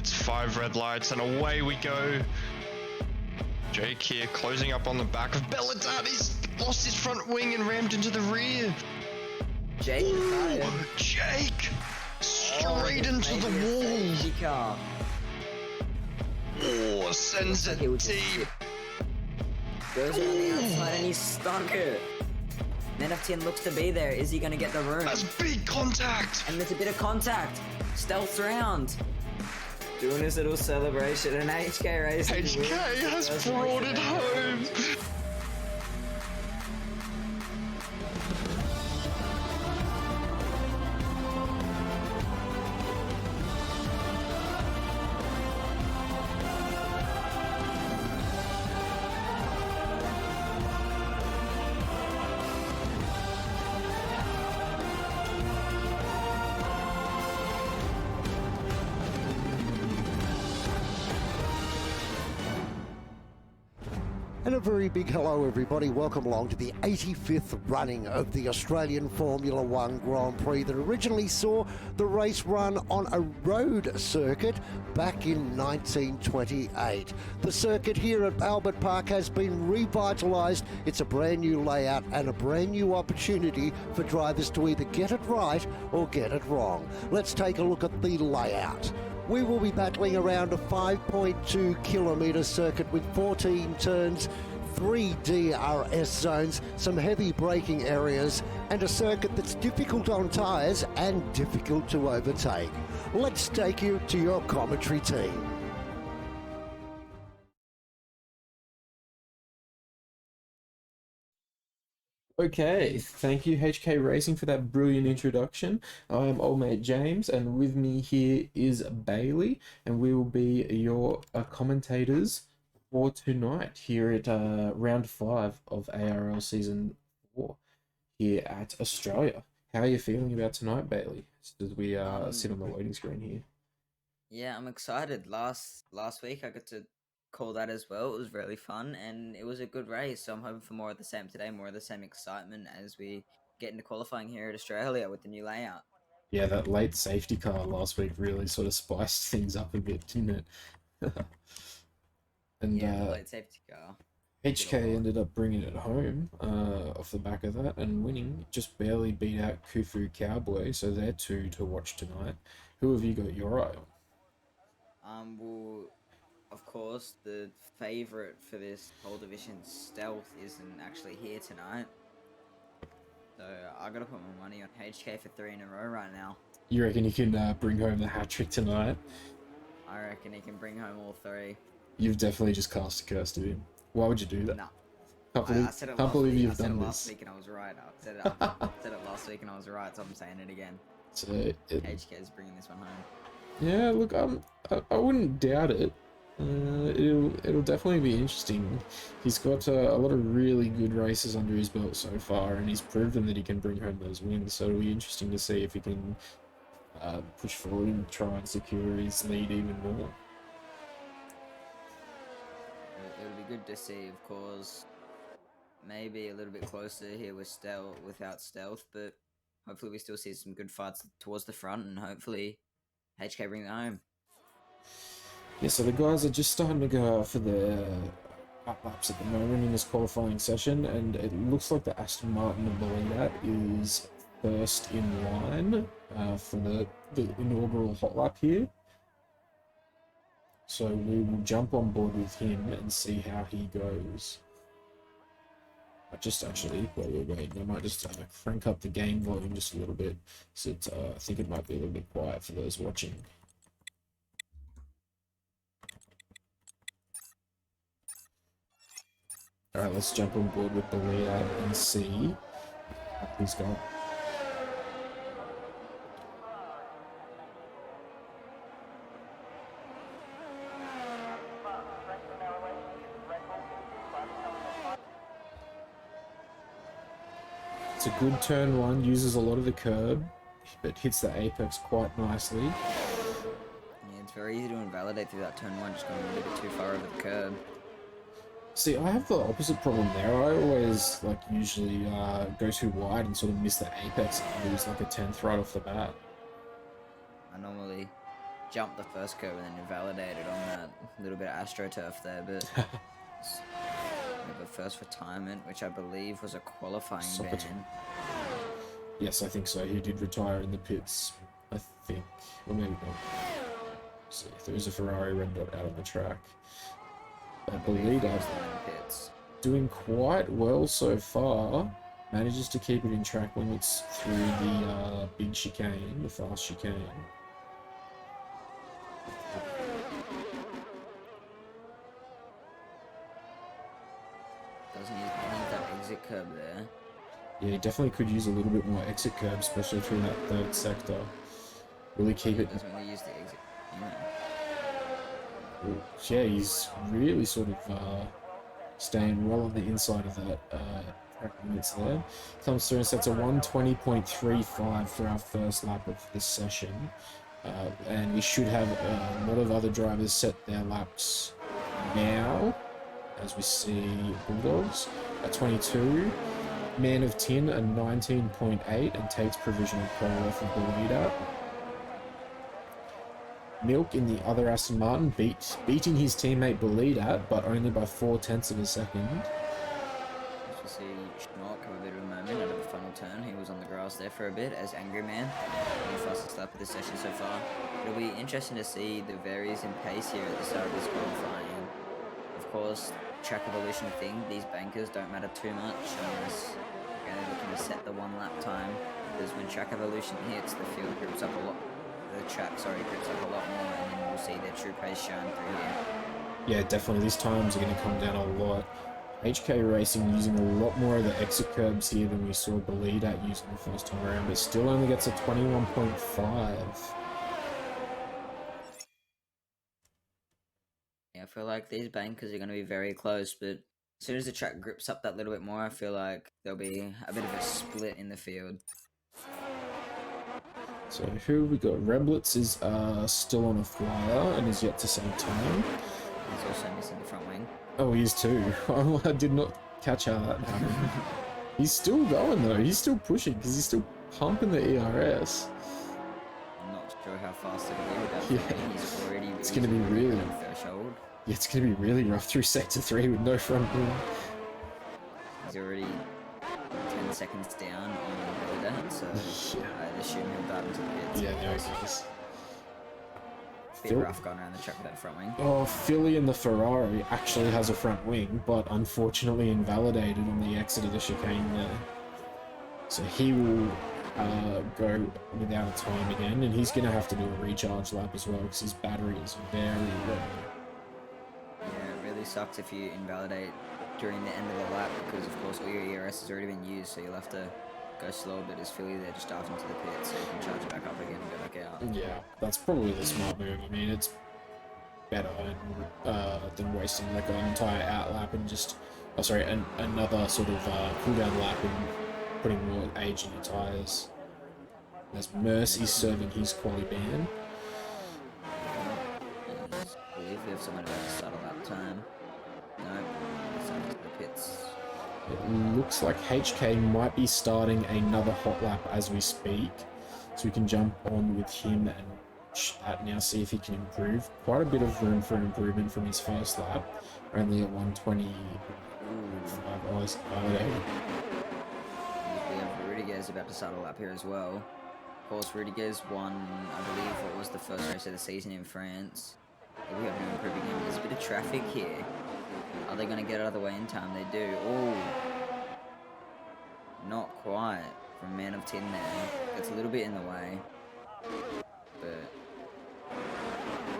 It's 5 red lights and away we go. Jake here closing up on the back of Belladad. He's lost his front wing and rammed into the rear. Jake retired. Jake! Straight into the wall. Oh, sends it deep. Goes around the outside and he's stuck it. Man of 10 looks to be there. Is he going to get the room? That's big contact. And there's a bit of contact. Stealth round. Doing his little celebration, and HK Racing. HK has brought it home. And a very big hello everybody, welcome along to the 85th running of the Australian Formula One Grand Prix that originally saw the race run on a road circuit back in 1928. The circuit here at Albert Park has been revitalised. It's a brand new layout and a brand new opportunity for drivers to either get it right or get it wrong. Let's take a look at the layout. We will be battling around a 5.2 kilometre circuit with 14 turns, 3 DRS zones, some heavy braking areas, and a circuit that's difficult on tyres and difficult to overtake. Let's take you to your commentary team. Okay, thank you HK Racing for that brilliant introduction. I am old mate James, and with me here is Bailey, and we will be your commentators for tonight here at round 5 of ARL season 4 here at Australia. How are you feeling about tonight, Bailey? As we sit on the loading screen here. Yeah, I'm excited. Last week I got to call that as well. It was really fun and it was a good race, so I'm hoping for more of the same today, more of the same excitement as we get into qualifying here at Australia with the new layout. Yeah, that late safety car last week really sort of spiced things up a bit, didn't it? And yeah, the late safety car. HK ended up bringing it home off the back of that and winning. Just barely beat out Khufu Cowboy, so they're 2 to watch tonight. Who have you got your eye on? Well, of course, the favourite for this whole division, Stealth, isn't actually here tonight. So I gotta put my money on HK for 3 in a row right now. You reckon you can bring home the hat trick tonight? I reckon he can bring home all 3. You've definitely just cast a curse to him. Why would you do that? No. I said it can't believe week. you've I said done it this. last week and I was right. I said it last week and I was right, so I'm saying it again. So HK's bringing this one home. Yeah, look, I wouldn't doubt it. It'll definitely be interesting. He's got a lot of really good races under his belt so far, and he's proven that he can bring home those wins. So it'll be interesting to see if he can push forward and try and secure his lead even more. It'll be good to see, of course. Maybe a little bit closer here with without Stealth, but hopefully we still see some good fights towards the front, and hopefully HK bring it home. Yeah, so the guys are just starting to go out for their up-laps at the moment in this qualifying session, and it looks like the Aston Martin of Bellindat is first in line for the inaugural hot lap here. So we will jump on board with him and see how he goes. I just actually, wait, I might just crank up the game volume just a little bit, so I think it might be a little bit quiet for those watching. Alright, let's jump on board with the layout and see how he's going. It's a good turn 1, uses a lot of the curb, but hits the apex quite nicely. Yeah, it's very easy to invalidate through that turn 1, just going a little bit too far over the curb. See, I have the opposite problem there. I always, usually go too wide and sort of miss the apex and lose like a 10th right off the bat. I normally jumped the first curve and then invalidated on that little bit of AstroTurf there, but the first retirement, which I believe was a qualifying Soccer ban. Yes, I think so. He did retire in the pits, I think. Or maybe not. See, if there is a Ferrari red dot out on the track. I believe He was the one in the pits. doing quite well so far. Manages to keep it in track limits through the big chicane, the fast chicane. Doesn't use that exit curb there. Yeah, he definitely could use a little bit more exit curb, especially through that third sector. Really keep it. Doesn't really use the exit. Yeah, he's really sort of staying well on the inside of that track limits there. Comes through and sets a 120.35 for our first lap of this session. And we should have a lot of other drivers set their laps now, as we see Bulldogs at 22. Man of Tin a 19.8 and takes provisional pole off of the leader. Milk in the other Aston Martin beating his teammate Belida, but only by 0.4 of a second. As we see Schnork have a bit of a moment out of the final turn. He was on the grass there for a bit as Angry Man. The fastest lap of the session so far. It'll be interesting to see the varies in pace here at the start of this qualifying. Of course, track evolution thing, these bankers don't matter too much unless you're only looking to set the 1 lap time. Because when track evolution hits, the field grips up a lot. The track, grips up a lot more, and then we'll see their true pace shine through here. Yeah, definitely. These times are going to come down a lot. HK Racing using a lot more of the exit curbs here than we saw Belida using the first time around, but still only gets a 21.5. Yeah, I feel like these bankers are going to be very close, but as soon as the track grips up that little bit more, I feel like there'll be a bit of a split in the field. So who we got? Reblitz is still on a flyer and is yet to save time. He's also missing the front wing. Oh, he is too. I did not catch how that happened. He's still going though. He's still pushing because he's still pumping the ERS. I'm not sure how fast it'll be with that Yeah. front wing. He's already It's going to be really... threshold. Yeah, it's going to be really rough through sector 3 with no front wing. He's already 10 seconds down on that, so Yeah. I'd assume he'll dive into the pits. Yeah, there he is. Bit rough going around the track with that front wing. Oh, Philly in the Ferrari actually has a front wing, but unfortunately invalidated on the exit of the chicane there. So he will go without a time again, and he's going to have to do a recharge lap as well because his battery is very low. Yeah, it really sucks if you invalidate during the end of the lap because, of course, all your ERS has already been used, so you'll have to go slow, but as Philly there just dive into the pit so you can charge it back up again and go back out. Yeah, that's probably the smart move. I mean, it's better than wasting like an entire out lap and just, another sort of cooldown lap and putting more age in your tyres. As Mercy's serving his quali ban. And I believe we have someone about to start a lap time. No, it's into the pits. It looks like HK might be starting another hot lap as we speak, so we can jump on with him and now see if he can improve. Quite a bit of room for improvement from his first lap, only at 120.5 hours. We have Rudiger's about to start a lap here as well. Of course, Rudiger's won, I believe, what was the first race of the season in France. We have no improving him. There's a bit of traffic here. Are they going to get out of the way in time? They do. Oh, not quite. From Man of Tin there. It's a little bit in the way. But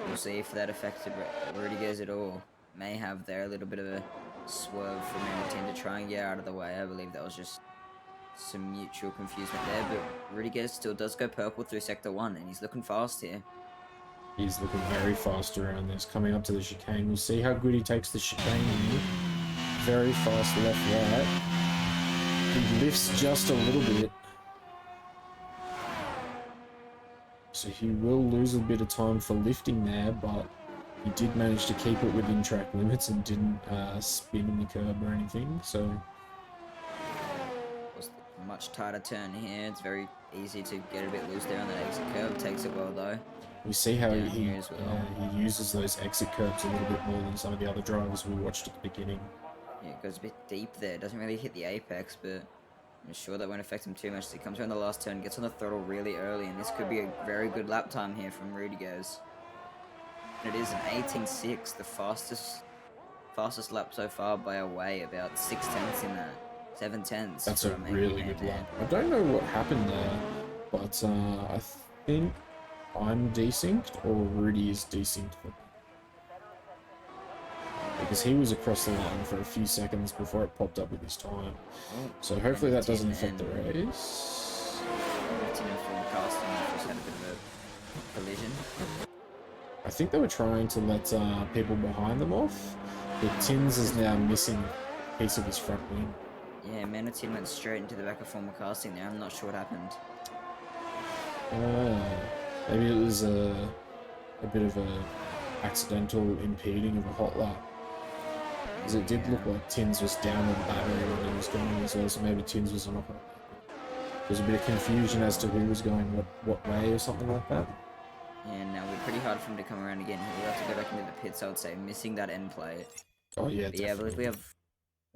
we'll see if that affected Rudiger's at all. May have there a little bit of a swerve from Man of Tin to try and get out of the way. I believe that was just some mutual confusion there. But Rudiger still does go purple through Sector 1 and he's looking fast here. He's looking very fast around this, coming up to the chicane. We'll see how good he takes the chicane here. Very fast left, right. He lifts just a little bit. So he will lose a bit of time for lifting there, but he did manage to keep it within track limits and didn't spin in the curb or anything, so... much tighter turn here. It's very easy to get a bit loose there on that exit curve. Takes it well though. We see how Down he here as well. he uses those exit curves a little bit more than some of the other drivers we watched at the beginning. Yeah, it goes a bit deep there. Doesn't really hit the apex, but I'm sure that won't affect him too much. He comes around the last turn, gets on the throttle really early, and this could be a very good lap time here from Rudiger's. It is an 18.6, the fastest lap so far by a way, about 6/10 in that. 7/10. That's a for really man good there. lap. I don't know what happened there, but I think I'm desynced or Rudy is desynced. Because he was across the line for a few seconds before it popped up with his time. Oh, So hopefully that doesn't Hamilton affect the and race. Hamilton and full casting just had a bit of a collision. I think they were trying to let people behind them off, but Tins is now missing a piece of his front wing. Yeah, Manitin went straight into the back of former casting there. I'm not sure what happened. Maybe it was a bit of a accidental impeding of a hot lap. Because it did look like Tins was down on the battery when he was going as well, so maybe Tins was on a hot lap. There was a bit of confusion as to who was going what way or something like that. Yeah, now we're pretty hard for him to come around again. He'll have to go back into the pits, I would say, missing that end plate. Oh yeah, But yeah, I believe definitely.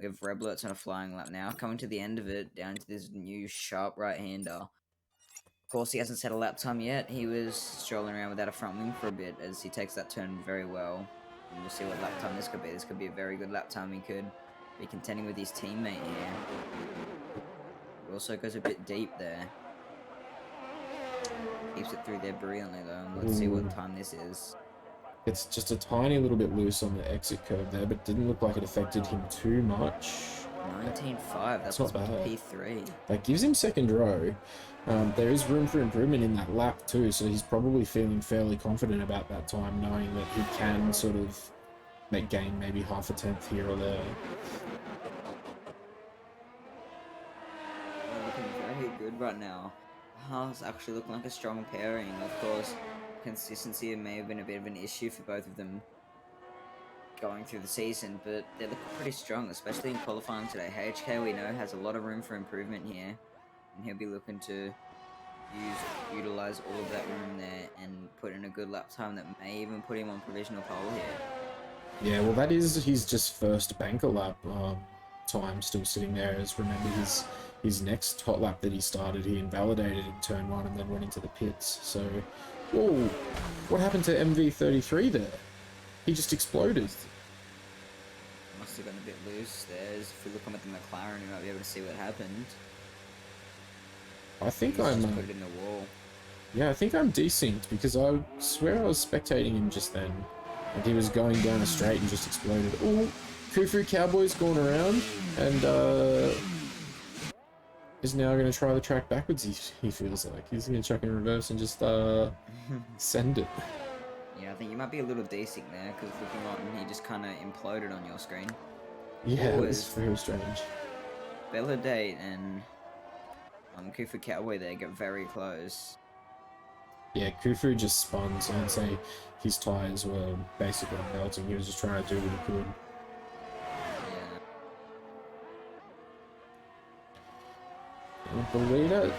we have Reblets on a flying lap now, coming to the end of it, down to this new sharp right-hander. Of course, he hasn't set a lap time yet. He was strolling around without a front wing for a bit as he takes that turn very well. And we'll see what lap time this could be. This could be a very good lap time. He could be contending with his teammate here. It also goes a bit deep there. Keeps it through there brilliantly though, and let's see what time this is. It's just a tiny little bit loose on the exit curve there, but it didn't look like it affected him too much. 19.5, that's not what's bad. P3. That gives him second row. There is room for improvement in that lap too, so he's probably feeling fairly confident about that time, knowing that he can sort of gain maybe half a tenth here or there. They're looking very good right now. Haas actually looking like a strong pairing. Of course, consistency may have been a bit of an issue for both of them going through the season, but they're looking pretty strong, especially in qualifying today. HK, we know, has a lot of room for improvement here, and he'll be looking to utilize all of that room there and put in a good lap time that may even put him on provisional pole here. Yeah, well, that is his just first banker lap time still sitting there. As remember his next hot lap that he started, he invalidated in turn 1 and then went into the pits. So, whoa, what happened to MV33 there? He just exploded. Must have gotten a bit loose there. If we look at the McLaren, you might be able to see what happened. I think He's I'm just put it in the wall. yeah, I think I'm desynced because I swear I was spectating him just then. And he was going down a straight and just exploded. Oh, Khufu Cowboy's gone around and is now going to try the track backwards, he feels like. He's going to chuck in reverse and just send it. Yeah, I think you might be a little desync there, because looking on, he just kind of imploded on your screen. Yeah, it was Always. very strange. Belladate and Khufu Cowboy there get very close. Yeah, Khufu just spun, so I'd say his tyres were basically melting. He was just trying to do what he could. Yeah. Belida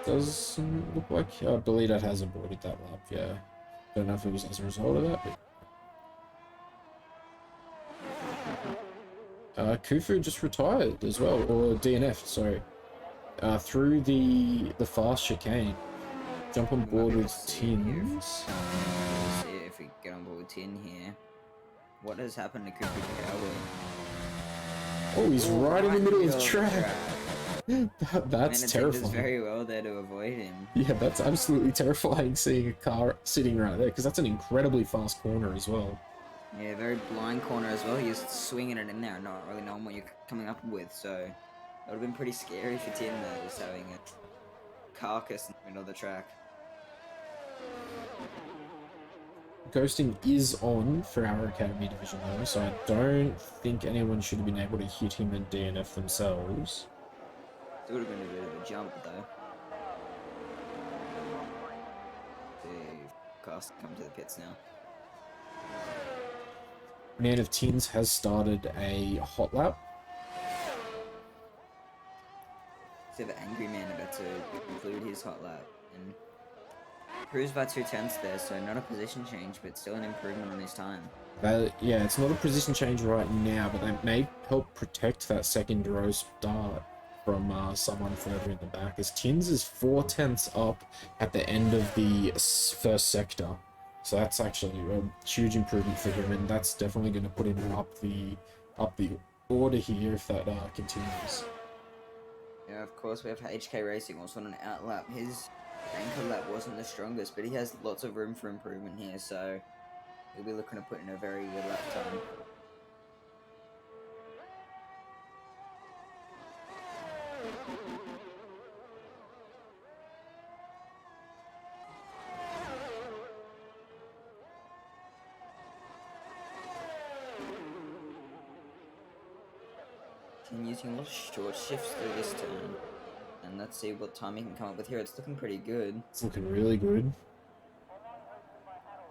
doesn't look like... Belida has avoided that lap, yeah. Don't know if it was as a result of that, but... Khufu just retired as well, or DNF, sorry. Through the fast chicane. Jump on board with Tins. See if we get on board with Tin here. What has happened to Khufu Cowboy? Oh, he's right in the middle of the track. That's Does terrifying. very well there to avoid him. Yeah, that's absolutely terrifying seeing a car sitting right there, because that's an incredibly fast corner as well. Yeah, very blind corner as well. He's swinging it in there and not really knowing what you're coming up with, so that would have been pretty scary for Tin though, just having a carcass in the middle of the track. Ghosting is on for our Academy Division though, so I don't think anyone should have been able to hit him and DNF themselves. It would have been a bit of a jump though. The cast come to the pits now. Man of Tins has started a hot lap. active angry man about to conclude his hot lap, and cruised by 2/10 there, so not a position change, but still an improvement on his time. Yeah, it's not a position change right now, but that may help protect that second row start from someone further in the back, as Tins is 4/10 up at the end of the first sector. So that's actually a huge improvement for him, and that's definitely going to put him up the order here if that continues. Yeah, of course, we have HK Racing also on an outlap. His anchor lap wasn't the strongest, but he has lots of room for improvement here, so he'll be looking to put in a very good lap time. And using a lot of short shifts through this turn. And let's see what time he can come up with here. It's looking pretty good. It's looking really good.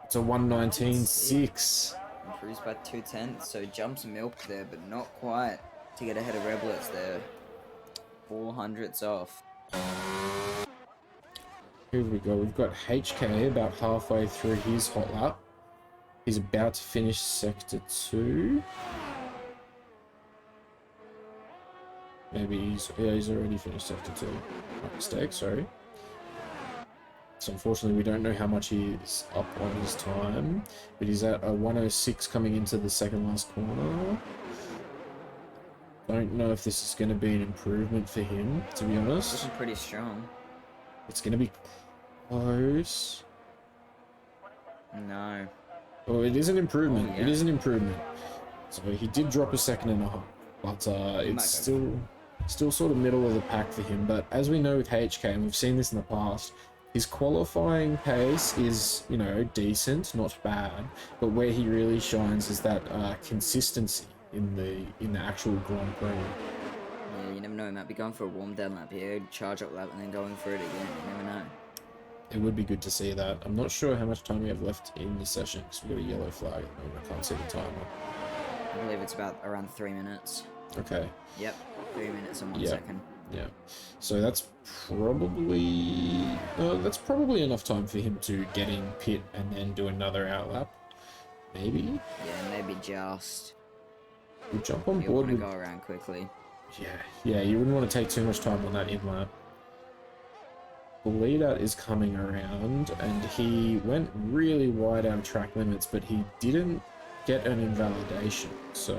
It's a 1:19.6. Improves by 2/10, so jumps milk there, but not quite to get ahead of Reblets there. 400ths off. Here we go. We've got HK about halfway through his hot lap. He's about to finish sector 2. Maybe he's already finished sector 2. My mistake, sorry. So unfortunately we don't know how much he's up on his time, but he's at a 1:06 coming into the second last corner. Don't know if this is going to be an improvement for him, to be honest. Looking pretty strong. It's going to be close. No. Oh, it is an improvement. Oh, yeah. It is an improvement. So he did drop a second and a half, but it's still sort of middle of the pack for him. But as we know with HK, and we've seen this in the past, his qualifying pace is, you know, decent, not bad. But where he really shines is that consistency in the actual Grand Prix. Yeah, you never know. He might be going for a warm down lap here, charge up lap, and then going for it again. You never know. It would be good to see that. I'm not sure how much time we have left in the session because we've got a yellow flag at the moment. I can't see the timer. I believe it's about around 3 minutes. Okay. Yep, 3 minutes and 1 second. Yeah. So that's probably enough time for him to get in pit and then do another outlap. Maybe. Yeah, maybe just. We'll jump on You'll board want to with. go around quickly. Yeah. You wouldn't want to take too much time on that in lap. The leader is coming around, and he went really wide out of track limits, but he didn't get an invalidation, so.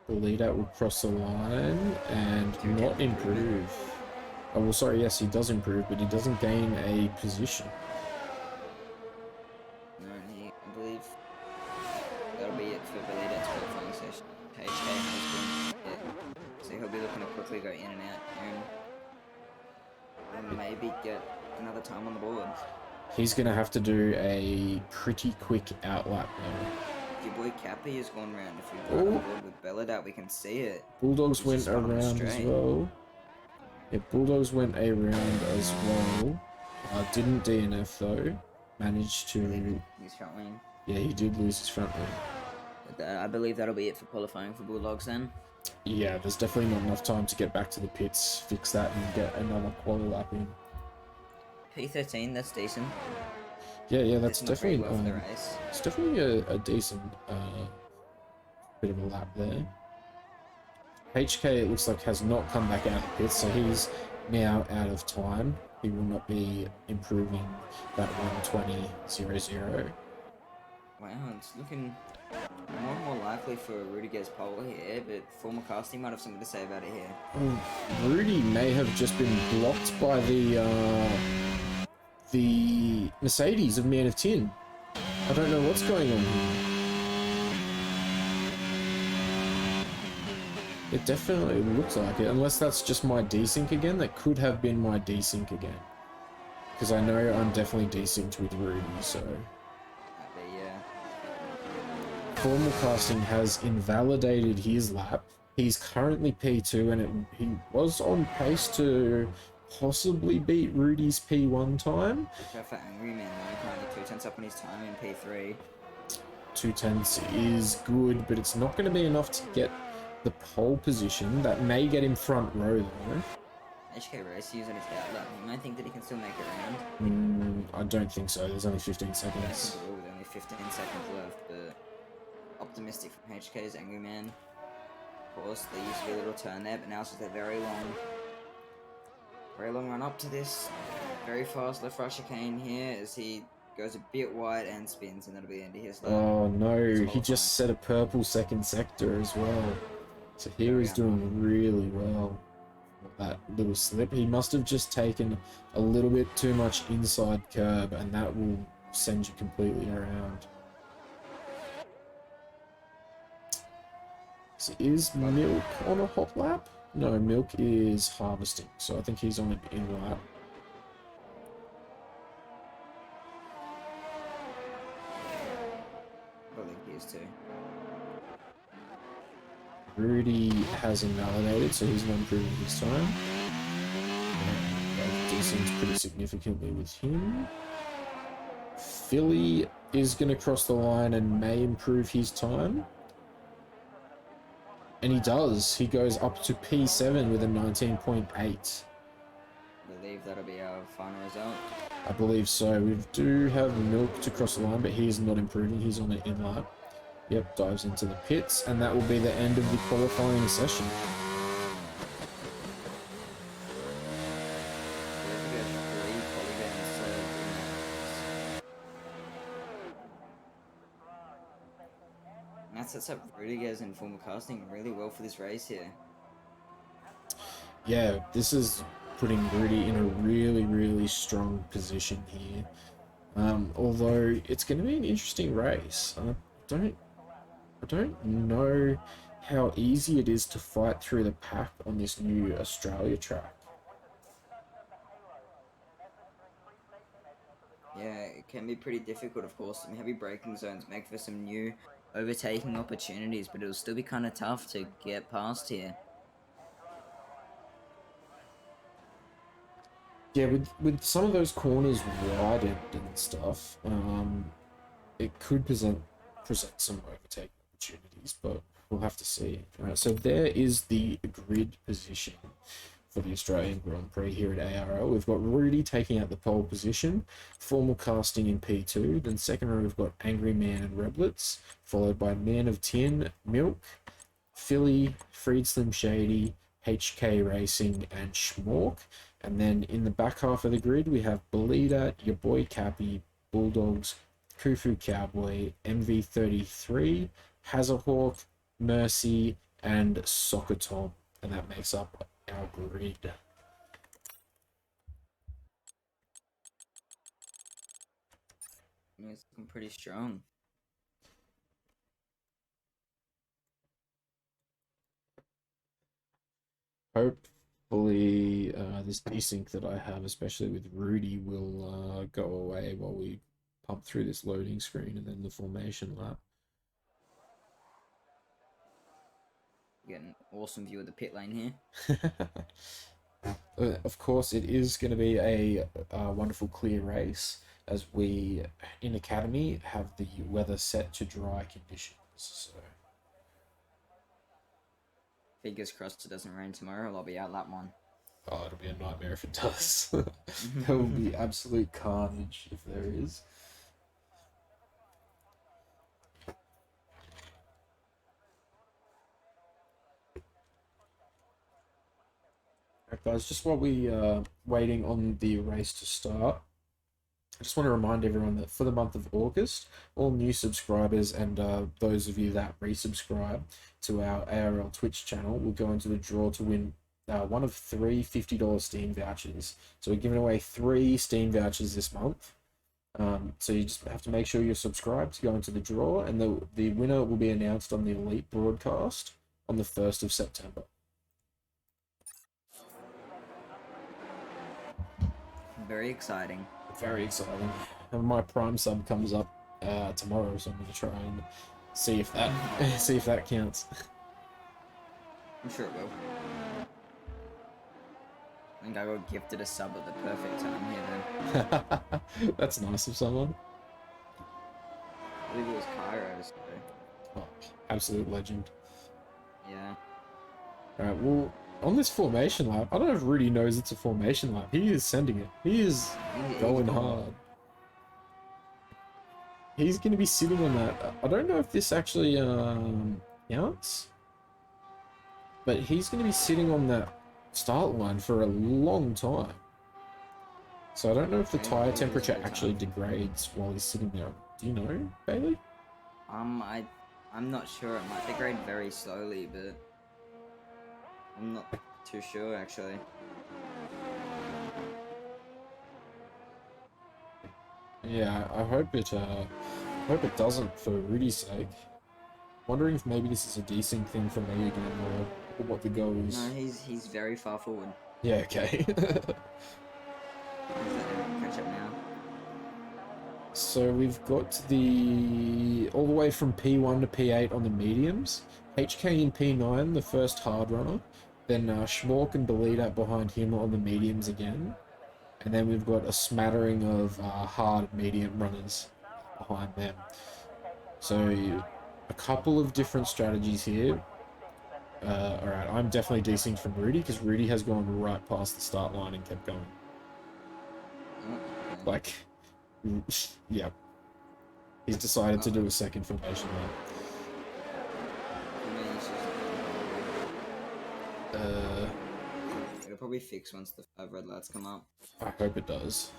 The leader will cross the line and not improve. Oh, well, sorry, yes, he does improve, but he doesn't gain a position. No, I believe that'll be it for the leader qualifying session. HK has been hit, so he'll be looking to quickly go in and out and maybe get another time on the board. He's going to have to do a pretty quick outlap though. Your boy Cappy has gone round. If we go on board with Belladot, we can see it. Bulldogs went around as well. Yeah, Bulldogs went around as well. Didn't DNF though. Managed to. His front wing. Yeah, he did lose his front wing. But I believe that'll be it for qualifying for Bulldogs then. Yeah, there's definitely not enough time to get back to the pits, fix that, and get another quali lap in. P13, that's decent. Yeah, that's definitely well for the race. It's definitely a decent bit of a lap there. HK, it looks like, has not come back out of the pits, so he's now out of time. He will not be improving that 1:20.00. Wow, it's looking more and more likely for Rudiger's pole here, but former casting might have something to say about it here. Rudy may have just been blocked by the Mercedes of Man of Tin. I don't know what's going on here. It definitely looks like it, unless that's just my desync again. That could have been my desync again. Because I know I'm definitely desynced with Rudy, so. Yeah. Formal casting has invalidated his lap. He's currently P2, and he was on pace to possibly beat Rudy's P1 time. Go for Angry Man though, currently 2/10 up on his time in P3. 2/10 is good, but it's not going to be enough to get the pole position. That may get him front row though. HK Race using his outlet. You might think that he can still make it around. I don't think so. There's only 15 seconds. With only 15 seconds left, but optimistic from HK's Angry Man. Of course, there used to be a little turn there, but now it's just a very long run up to this. Very fast left right chicane here as he goes a bit wide and spins, and that'll be the end of his lap. Oh no, he just set a purple second sector as well. So he was doing really well. That little slip. He must have just taken a little bit too much inside curb, and that will send you completely around. So is Milk on a hot lap? No, Milk is harvesting, so I think he's on an in lap. I think he is too. Rudy has invalidated, so he's not improving his time. And descends pretty significantly with him. Philly is going to cross the line and may improve his time. And he does. He goes up to P7 with a 19.8. I believe that'll be our final result. I believe so. We do have Milk to cross the line, but he is not improving. He's on an in lap. Yep, dives into the pits, and that will be the end of the qualifying session. And that sets up Rudiger's and former casting really well for this race here. Yeah, this is putting Rudy in a really, really strong position here. Although it's going to be an interesting race. I don't know how easy it is to fight through the pack on this new Australia track. Yeah, it can be pretty difficult, of course. Some heavy braking zones make for some new overtaking opportunities, but it'll still be kind of tough to get past here. Yeah, with some of those corners widened and stuff, it could present some overtaking opportunities, but we'll have to see. Alright, so there is the grid position for the Australian Grand Prix here at ARL. We've got Rudy taking out the pole position, Formal Casting in P2, then second row we've got Angry Man and Reblets, followed by Man of Tin, Milk, Philly, Freed Slim Shady, HK Racing and Schmork. And then in the back half of the grid we have Belita, Your Boy Cappy, Bulldogs, Khufu Cowboy, MV33, Hazahawk, Mercy, and Soccer Tom, and that makes up our grid. It's looking pretty strong. Hopefully this desync that I have, especially with Rudy, will go away while we pump through this loading screen and then the formation lap. You get an awesome view of the pit lane here. Of course, it is going to be a wonderful clear race as we, in Academy, have the weather set to dry conditions. So. Fingers crossed it doesn't rain tomorrow, or I'll be out lap one. Oh, it'll be a nightmare if it does. There will be absolute carnage if there is. Alright guys, just while we waiting on the race to start, I just want to remind everyone that for the month of August, all new subscribers and those of you that resubscribe to our ARL Twitch channel will go into the draw to win one of three $50 Steam vouchers. So we're giving away 3 Steam vouchers this month. So you just have to make sure you're subscribed to go into the draw, and the winner will be announced on the Elite broadcast on the 1st of September. Very exciting. Very exciting. And my Prime sub comes up tomorrow, so I'm going to try and see if that counts. I'm sure it will. I think I got gifted a sub at the perfect time here then. That's nice of someone. I believe it was Cairo, so Oh, absolute legend. yeah. Alright, well, on this formation lap, I don't know if Rudy knows it's a formation lap. He is sending it. He is going hard. He's going to be sitting on that. I don't know if this actually counts, but he's going to be sitting on that start line for a long time. So I don't know if the tire temperature actually degrades while he's sitting there. Do you know, Bailey? I'm not sure. It might degrade very slowly, but I'm not too sure actually. Yeah, I hope it doesn't for Rudy's sake. Wondering if maybe this is a desync thing for me again, or what the go is. No, he's very far forward. Yeah, okay. Catch up now. So we've got all the way from P1 to P8 on the mediums. HK in P9, the first hard runner. Then Schmork and Belita behind him on the mediums again. And then we've got a smattering of hard medium runners behind them. So a couple of different strategies here. Alright, I'm definitely desynced from Rudy because Rudy has gone right past the start line and kept going. Like, yeah. He's decided to do a second formation lap. It'll probably fix once the 5 red lights come up. I hope it does.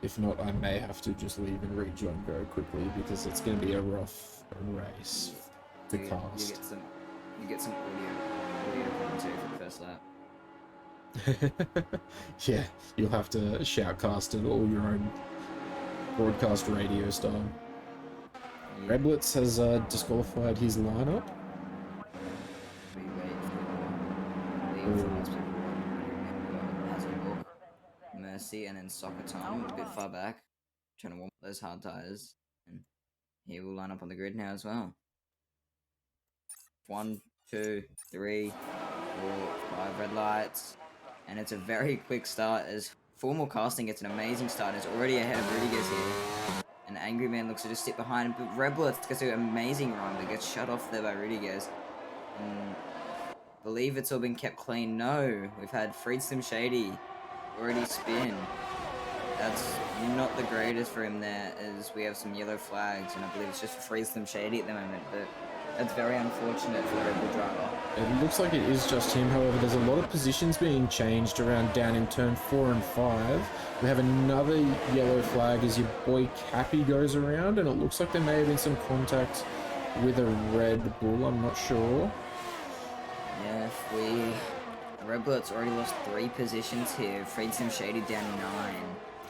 If not, I may have to just leave and rejoin very quickly because it's going to be a rough race to cast. You get some audio commentary for the first lap. Yeah, you'll have to shoutcast it all your own broadcast radio style. Yeah. Reblitz has disqualified his lineup. We wait for Leave for most people. Hasselhoff, Mercy, and then Soccer Tom a bit far back, trying to warm up those hard tires. And he will line up on the grid now as well. 1, 2, 3, 4, 5 red lights, and it's a very quick start as Formal Casting gets an amazing start and is already ahead of Rudiger's here. And Angry Man looks to just sit behind him, but Reblitz gets an amazing run but gets shut off there by Rudiger's. And I believe it's all been kept clean. No, we've had Freed Slim Shady already spin. That's not the greatest for him there, as we have some yellow flags, and I believe it's just for Freed Slim Shady at the moment, but that's very unfortunate for the Red Bull driver. It looks like it is just him, however, there's a lot of positions being changed around down in turn 4 and 5. We have another yellow flag as your boy Cappy goes around, and it looks like there may have been some contact with a Red Bull, I'm not sure. Yeah, the Red Bull's already lost 3 positions here. Freed Sim Shady down 9.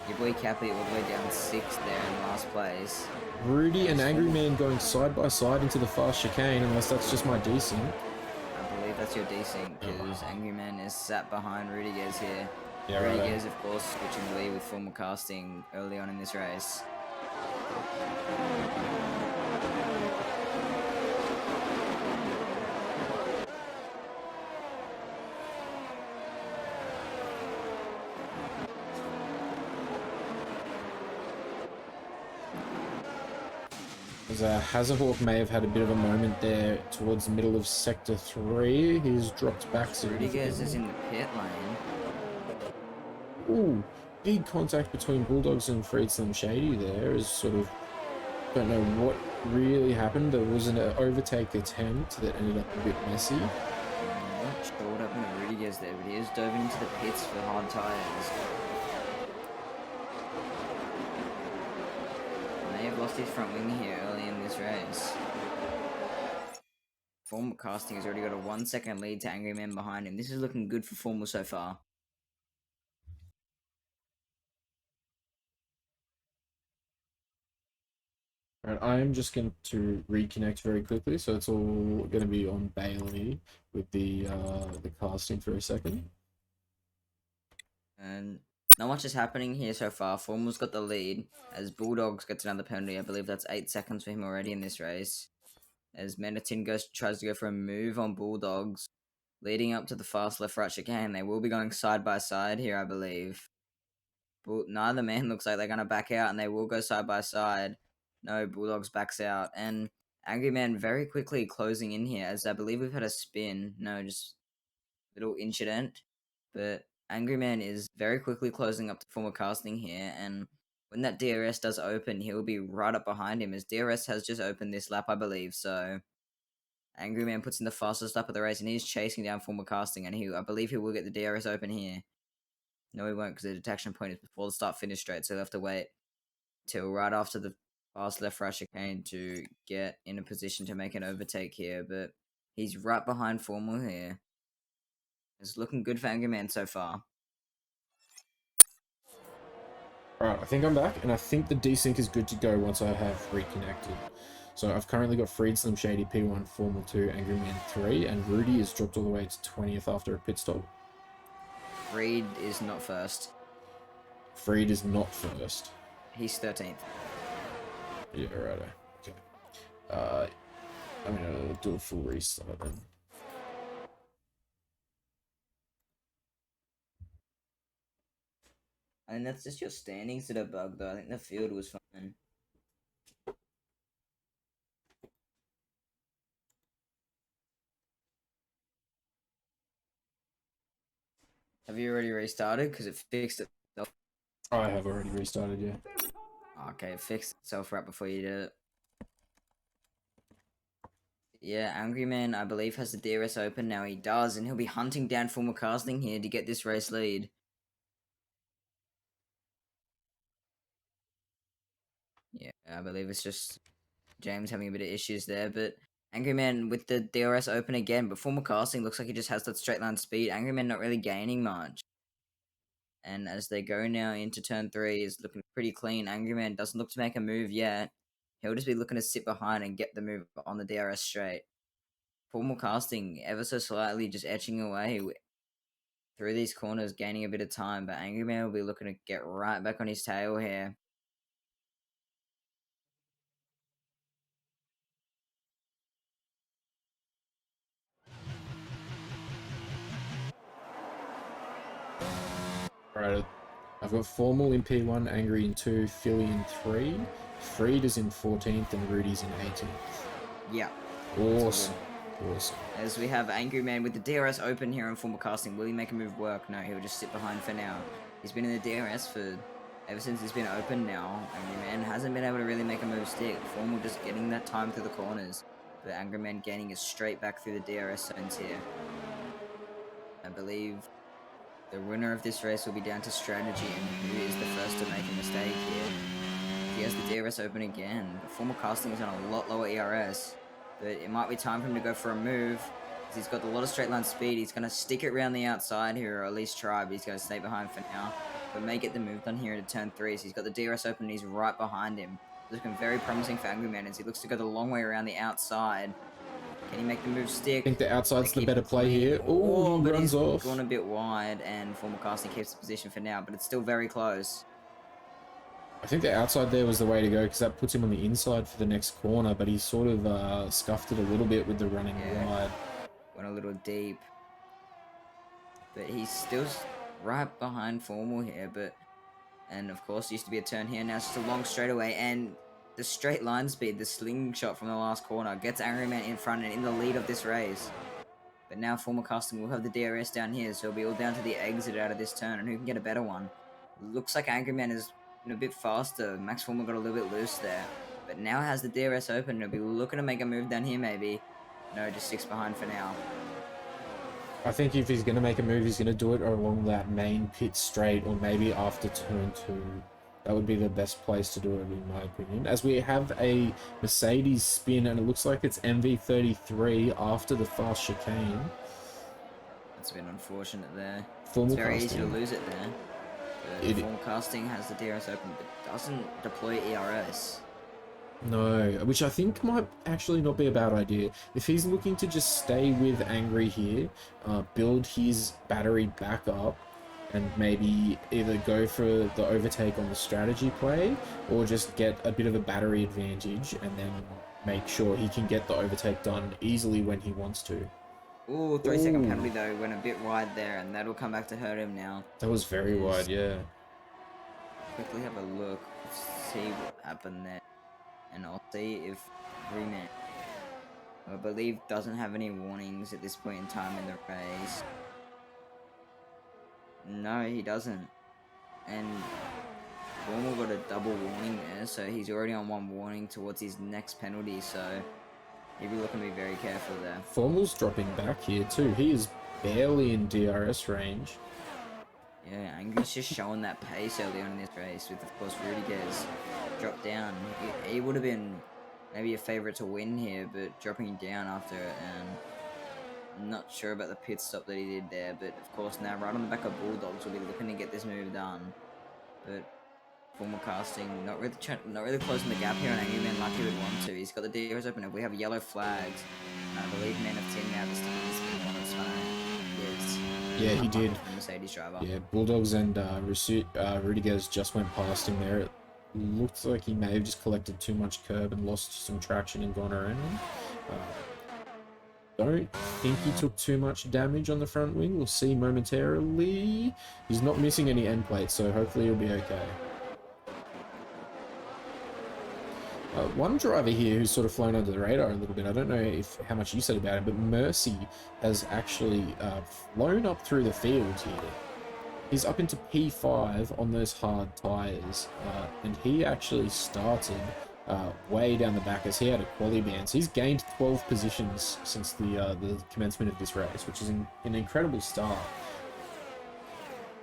Your boy Cappy all the way down 6 there in last place. Rudy and Angry Man going side by side into the fast chicane, unless that's just my desync. I believe that's your desync, because Angry Man is sat behind Rudiger's here. Yeah, Rudiger's, of course, switching the lead with Formal Casting early on in this race. Hazahawk may have had a bit of a moment there towards the middle of Sector 3. He's dropped back Rudiger's is in the pit lane. Ooh, big contact between Bulldogs and Freed Slim Shady there is sort of... Don't know what really happened. There was an overtake attempt that ended up a bit messy. Not sure what happened to Rudiger's there, but he is dove into the pits for hard tyres. May have lost his front wing here early in this race. Formal Casting has already got a 1 second lead to Angry Man behind him. This is looking good for Formal so far. Alright, I'm just going to reconnect very quickly, so it's all going to be on Bailey with the casting for a second. And not much is happening here so far. Formal's got the lead as Bulldogs gets another penalty. I believe that's 8 seconds for him already in this race. As Manatin tries to go for a move on Bulldogs. leading up to the fast left-right chicane. They will be going side by side here, I believe. But neither man looks like they're going to back out, and they will go side by side. No, Bulldogs backs out. And Angry Man very quickly closing in here, as I believe we've had a spin. No, just little incident. But Angry Man is very quickly closing up to former casting here, and when that DRS does open, he'll be right up behind him, as DRS has just opened this lap, I believe. So Angry Man puts in the fastest lap of the race, and he's chasing down former casting, and I believe he will get the DRS open here. No, he won't, because the detection point is before the start-finish straight, so he'll have to wait till right after the fast left-right chicane to get in a position to make an overtake here. But he's right behind Formal here. It's looking good for Angry Man so far. Alright, I think I'm back, and I think the desync is good to go once I have reconnected. So I've currently got Freed, Slim Shady, P1, Formal 2, Angry Man 3, and Rudy is dropped all the way to 20th after a pit stop. Freed is not first. Freed is not first. He's 13th. Yeah, righto. Okay. I'm gonna do a full restart then. I mean, that's just your standings that are bugged, though. I think the field was fine. Have you already restarted? Because it fixed itself. I have already restarted, yeah. Okay, it fixed itself right before you did it. Yeah, Angry Man, I believe, has the DRS open now. He does, and he'll be hunting down former casting here to get this race lead. Yeah, I believe it's just James having a bit of issues there, but Angry Man with the DRS open again, but former casting looks like he just has that straight line speed. Angry Man not really gaining much. And as they go now into turn 3, is looking pretty clean. Angry Man doesn't look to make a move yet. He'll just be looking to sit behind and get the move on the DRS straight. Formal casting ever so slightly just etching away through these corners, gaining a bit of time, but Angry Man will be looking to get right back on his tail here. Alright, I've got Formal in P1, Angry in 2, Philly in 3, Freed is in 14th, and Rudy's in 18th. Yeah. Awesome. Awesome. As we have Angry Man with the DRS open here on formal casting. Will he make a move work? No, he'll just sit behind for now. He's been in the DRS for ever since it's been open now. Angry Man hasn't been able to really make a move stick. Formal just getting that time through the corners. But Angry Man gaining it straight back through the DRS zones here. I believe the winner of this race will be down to strategy and who is the first to make a mistake here. He has the DRS open again. The formal casting is on a lot lower ERS. But it might be time for him to go for a move. He's got a lot of straight line speed. He's going to stick it around the outside here, or at least try, but he's going to stay behind for now. But may get the move done here into turn 3. So he's got the DRS open and he's right behind him. Looking very promising for Angry Man as he looks to go the long way around the outside. Can he make the move stick? I think the outside's the better play here. Oh, he runs off. Gone a bit wide, and formal casting keeps the position for now, but it's still very close. I think the outside there was the way to go because that puts him on the inside for the next corner, but he sort of scuffed it a little bit with the running wide. Went a little deep. But he's still right behind Formal here, and of course used to be a turn here, now it's just a long straightaway, and the straight line speed, the slingshot from the last corner, gets Angry Man in front and in the lead of this race. But now formal casting will have the DRS down here, so it'll be all down to the exit out of this turn, and who can get a better one. Looks like Angry Man is a bit faster. Max Formal got a little bit loose there, but now has the DRS open. He'll be looking to make a move down here maybe. No, just sticks behind for now. I think if he's going to make a move, he's going to do it along that main pit straight, or maybe after turn 2. That would be the best place to do it, in my opinion. As we have a Mercedes spin, and it looks like it's MV33 after the fast chicane. That's a bit unfortunate there. Formal it's very casting. easy to lose it there. Formal casting has the DRS open, but doesn't deploy ERS. No, which I think might actually not be a bad idea. If he's looking to just stay with Angry here, build his battery back up, and maybe either go for the overtake on the strategy play, or just get a bit of a battery advantage, and then make sure he can get the overtake done easily when he wants to. Ooh, 3-second Ooh. penalty though, went a bit wide there, and that'll come back to hurt him now. That was very wide, yeah. Quickly have a look, see what happened there, and I'll see if Reman, I believe, doesn't have any warnings at this point in time in the race. No, he doesn't. And Formal got a double warning there, so he's already on one warning towards his next penalty, so he'll be looking to be very careful there. Formal's dropping back here too. He is barely in DRS range. Yeah, Angus just showing that pace early on in this race with, of course, Rudiger's dropped down. He would have been maybe a favourite to win here, but dropping down after it, and I'm not sure about the pit stop that he did there, but of course now right on the back of Bulldogs will be looking to get this move done. But Formal casting, not really closing the gap here on Angry Man like he would want to. He's got the DRS open up. We have yellow flags. And I believe Man of 10 now this time has been on his phone. Yeah, he did. Mercedes driver. Yeah, Bulldogs and Rudiger's just went past him there. It looks like he may have just collected too much curb and lost some traction and gone around. Don't think he took too much damage on the front wing. We'll see momentarily. He's not missing any end plates, so hopefully he'll be okay. One driver here who's sort of flown under the radar a little bit, I don't know how much you said about him, but Mercy has actually flown up through the field here. He's up into P5 on those hard tyres, and he actually started way down the back as he had a quali ban. So he's gained 12 positions since the commencement of this race, which is an incredible start.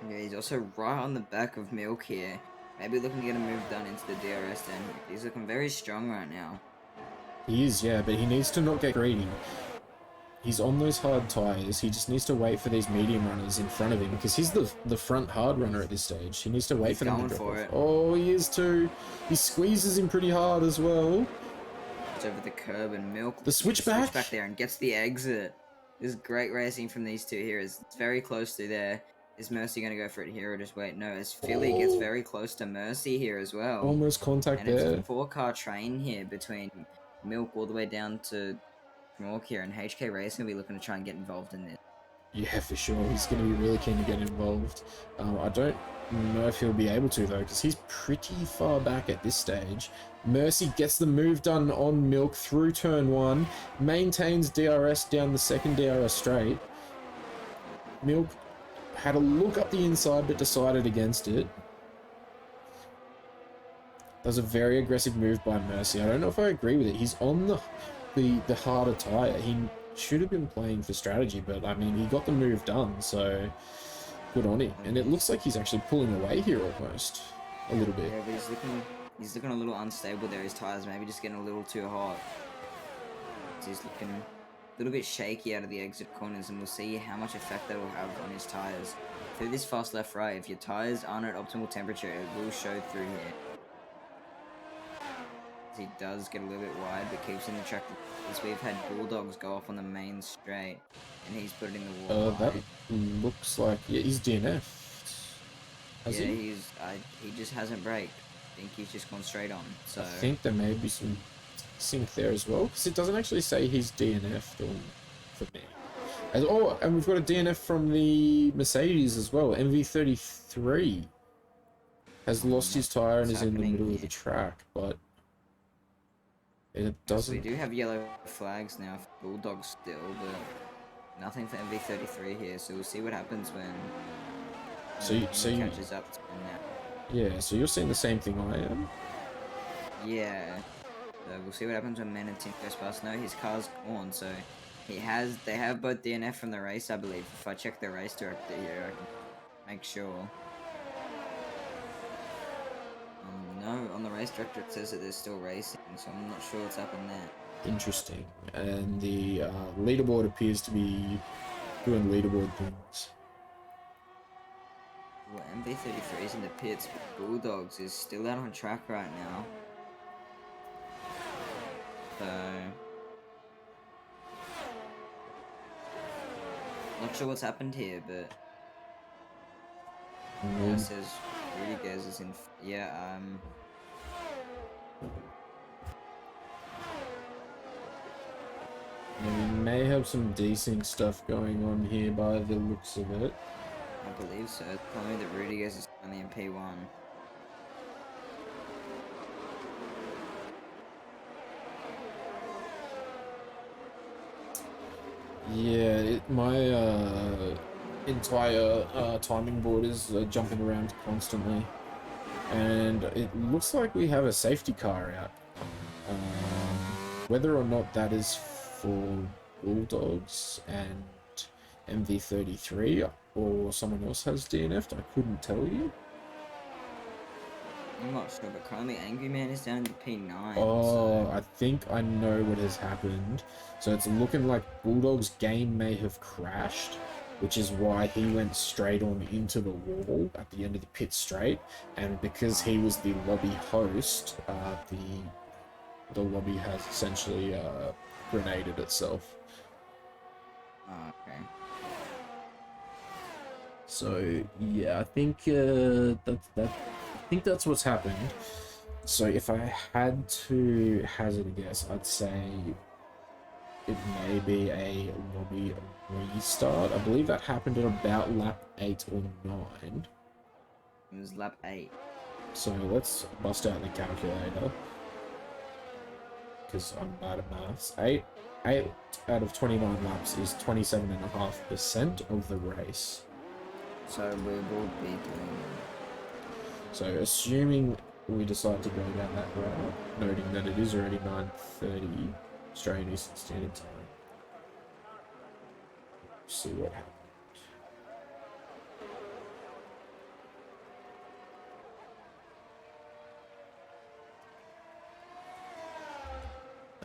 Yeah, he's also right on the back of Milk here. Maybe looking to get a move done into the DRS then. He's looking very strong right now. He is, yeah, but he needs to not get greedy. He's on those hard tyres. He just needs to wait for these medium runners in front of him because he's the front hard runner at this stage. He needs to wait for them to drop off. Oh, he is too. He squeezes him pretty hard as well. It's over the curb and Milk. The switchback? Switchback there and gets the exit. This is great racing from these two here. It's very close to there. Is Mercy going to go for it here or just wait? No, as Philly gets very close to Mercy here as well. Almost contact there. And it's a 4-car train here between Milk all the way down to Mork here, and HK Racing will be looking to try and get involved in this. Yeah, for sure. He's going to be really keen to get involved. I don't know if he'll be able to, though, because he's pretty far back at this stage. Mercy gets the move done on Milk through turn 1, maintains DRS down the second DRS straight. Milk had a look up the inside but decided against it. That was a very aggressive move by Mercy. I don't know if I agree with it. He's on the harder tyre. He should have been playing for strategy, but I mean, he got the move done, so good on him. And it looks like he's actually pulling away here almost a little bit. Yeah, but he's looking a little unstable there. His tyres maybe just getting a little too hot. He's looking a little bit shaky out of the exit corners, and we'll see how much effect that will have on his tyres. Through this fast left-right, if your tyres aren't at optimal temperature, it will show through here. He does get a little bit wide, but keeps in the track. As we've had Bulldogs go off on the main straight, and he's put it in the wall. That looks like, yeah, he's DNF'd. Has he? He just hasn't braked. I think he's just gone straight on. So I think there may be some sync there as well, because it doesn't actually say he's DNF'd for me. And we've got a DNF from the Mercedes as well. MV33 has lost his tyre and is in the middle of the track, but it doesn't. We do have yellow flags now for Bulldogs still, but nothing for MV33 here. So we'll see what happens when he catches up to him now. Yeah, so you're seeing the same thing I am. Yeah. So we'll see what happens when Men and Tim goes past. No, his car's on, so they have both DNF from the race, I believe. If I check the race director here, I can make sure. No, on the race director it says that they're still racing, so I'm not sure what's happened there. Interesting. And the leaderboard appears to be doing leaderboard things. Well, MV33 is in the pits, but Bulldogs is still out on track right now. So not sure what's happened here, but it says Rodriguez is in. Yeah, may have some desync stuff going on here by the looks of it. I believe so. It's telling me that Rudiger's is only in P1. Yeah, my entire timing board is jumping around constantly, and it looks like we have a safety car out. Whether or not that is for Bulldogs and MV33 or someone else has DNF'd, I couldn't tell you. I'm not sure, but currently Angry Man is down to P9. Oh, so... I think I know what has happened. So it's looking like Bulldog's game may have crashed, which is why he went straight on into the wall at the end of the pit straight. And because he was the lobby host, the lobby has essentially grenaded itself. Oh, okay. So yeah, I think I think that's what's happened. So if I had to hazard a guess, I'd say it may be a lobby restart. I believe that happened at about lap 8 or 9. It was lap 8. So let's bust out the calculator, because I'm bad at maths. 8 out of 29 laps is 27.5% of the race. So we will be doing... So assuming we decide to go down that route, noting that it is already 9:30 Australian Eastern Standard Time. See what happens.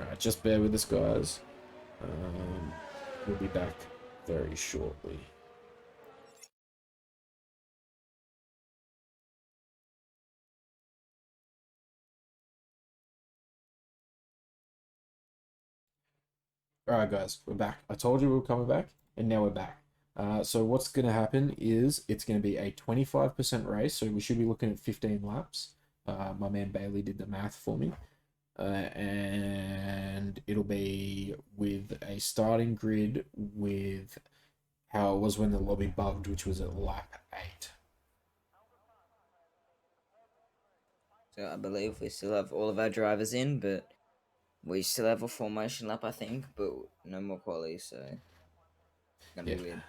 Alright, just bear with us, guys. We'll be back very shortly. Alright guys, we're back. I told you we were coming back, and now we're back. So what's going to happen is it's going to be a 25% race, so we should be looking at 15 laps. My man Bailey did the math for me. And it'll be with a starting grid with how it was when the lobby bugged, which was at lap 8. So I believe we still have all of our drivers in, but we still have a formation lap, I think, but no more quali, so it's gonna be weird.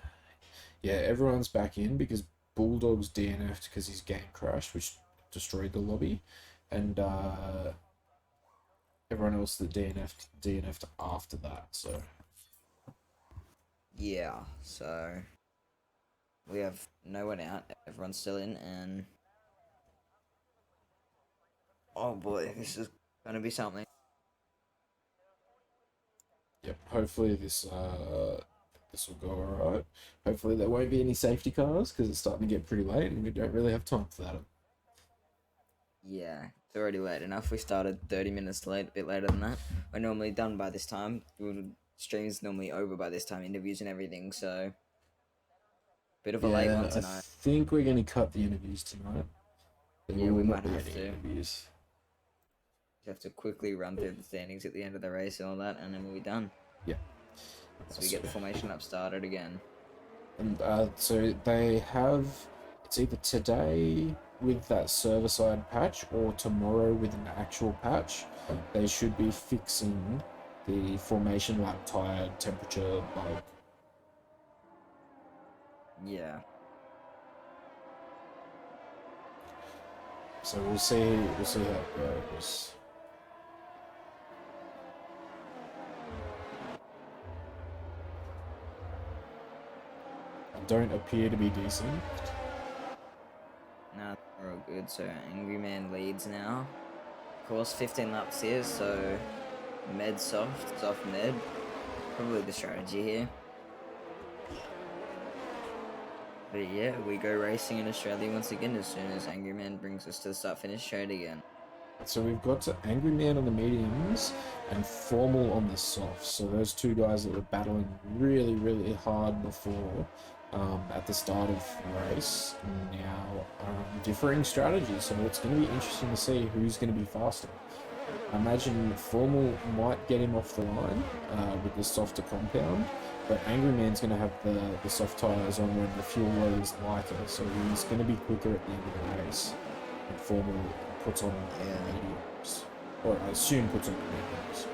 Yeah, everyone's back in because Bulldog's DNF'd because his game crashed, which destroyed the lobby, and everyone else that DNF'd after that. So Yeah, so we have no one out, everyone's still in, and oh boy, this is gonna be something. yep, hopefully this will go alright. Hopefully there won't be any safety cars because it's starting to get pretty late and we don't really have time for that. Yeah, it's already late enough. We started 30 minutes late, a bit later than that. We're normally done by this time. Stream's normally over by this time, interviews and everything, so bit of a late one tonight. I think we're going to cut the interviews tonight. Yeah, we might have any to. interviews. You have to quickly run through the standings at the end of the race and all that, and then we'll be done. Yeah. So we get the formation up started again. And so they have, it's either today with that server-side patch or tomorrow with an actual patch. They should be fixing the formation lap tire temperature bug. Yeah. So we'll see how it goes. Don't appear to be decent. Nah, we're all good. So Angry Man leads now. Of course, 15 laps here, so med soft med. Probably the strategy here. But yeah, we go racing in Australia once again as soon as Angry Man brings us to the start-finish straight again. So we've got Angry Man on the mediums and Formal on the softs. So those two guys that were battling really, really hard before at the start of the race, now differing strategies. So it's going to be interesting to see who's going to be faster. I imagine Formal might get him off the line with the softer compound, but Angry Man's going to have the soft tyres on when the fuel load is lighter, so he's going to be quicker at the end of the race. And Formal puts on mediums, or I assume puts on mediums.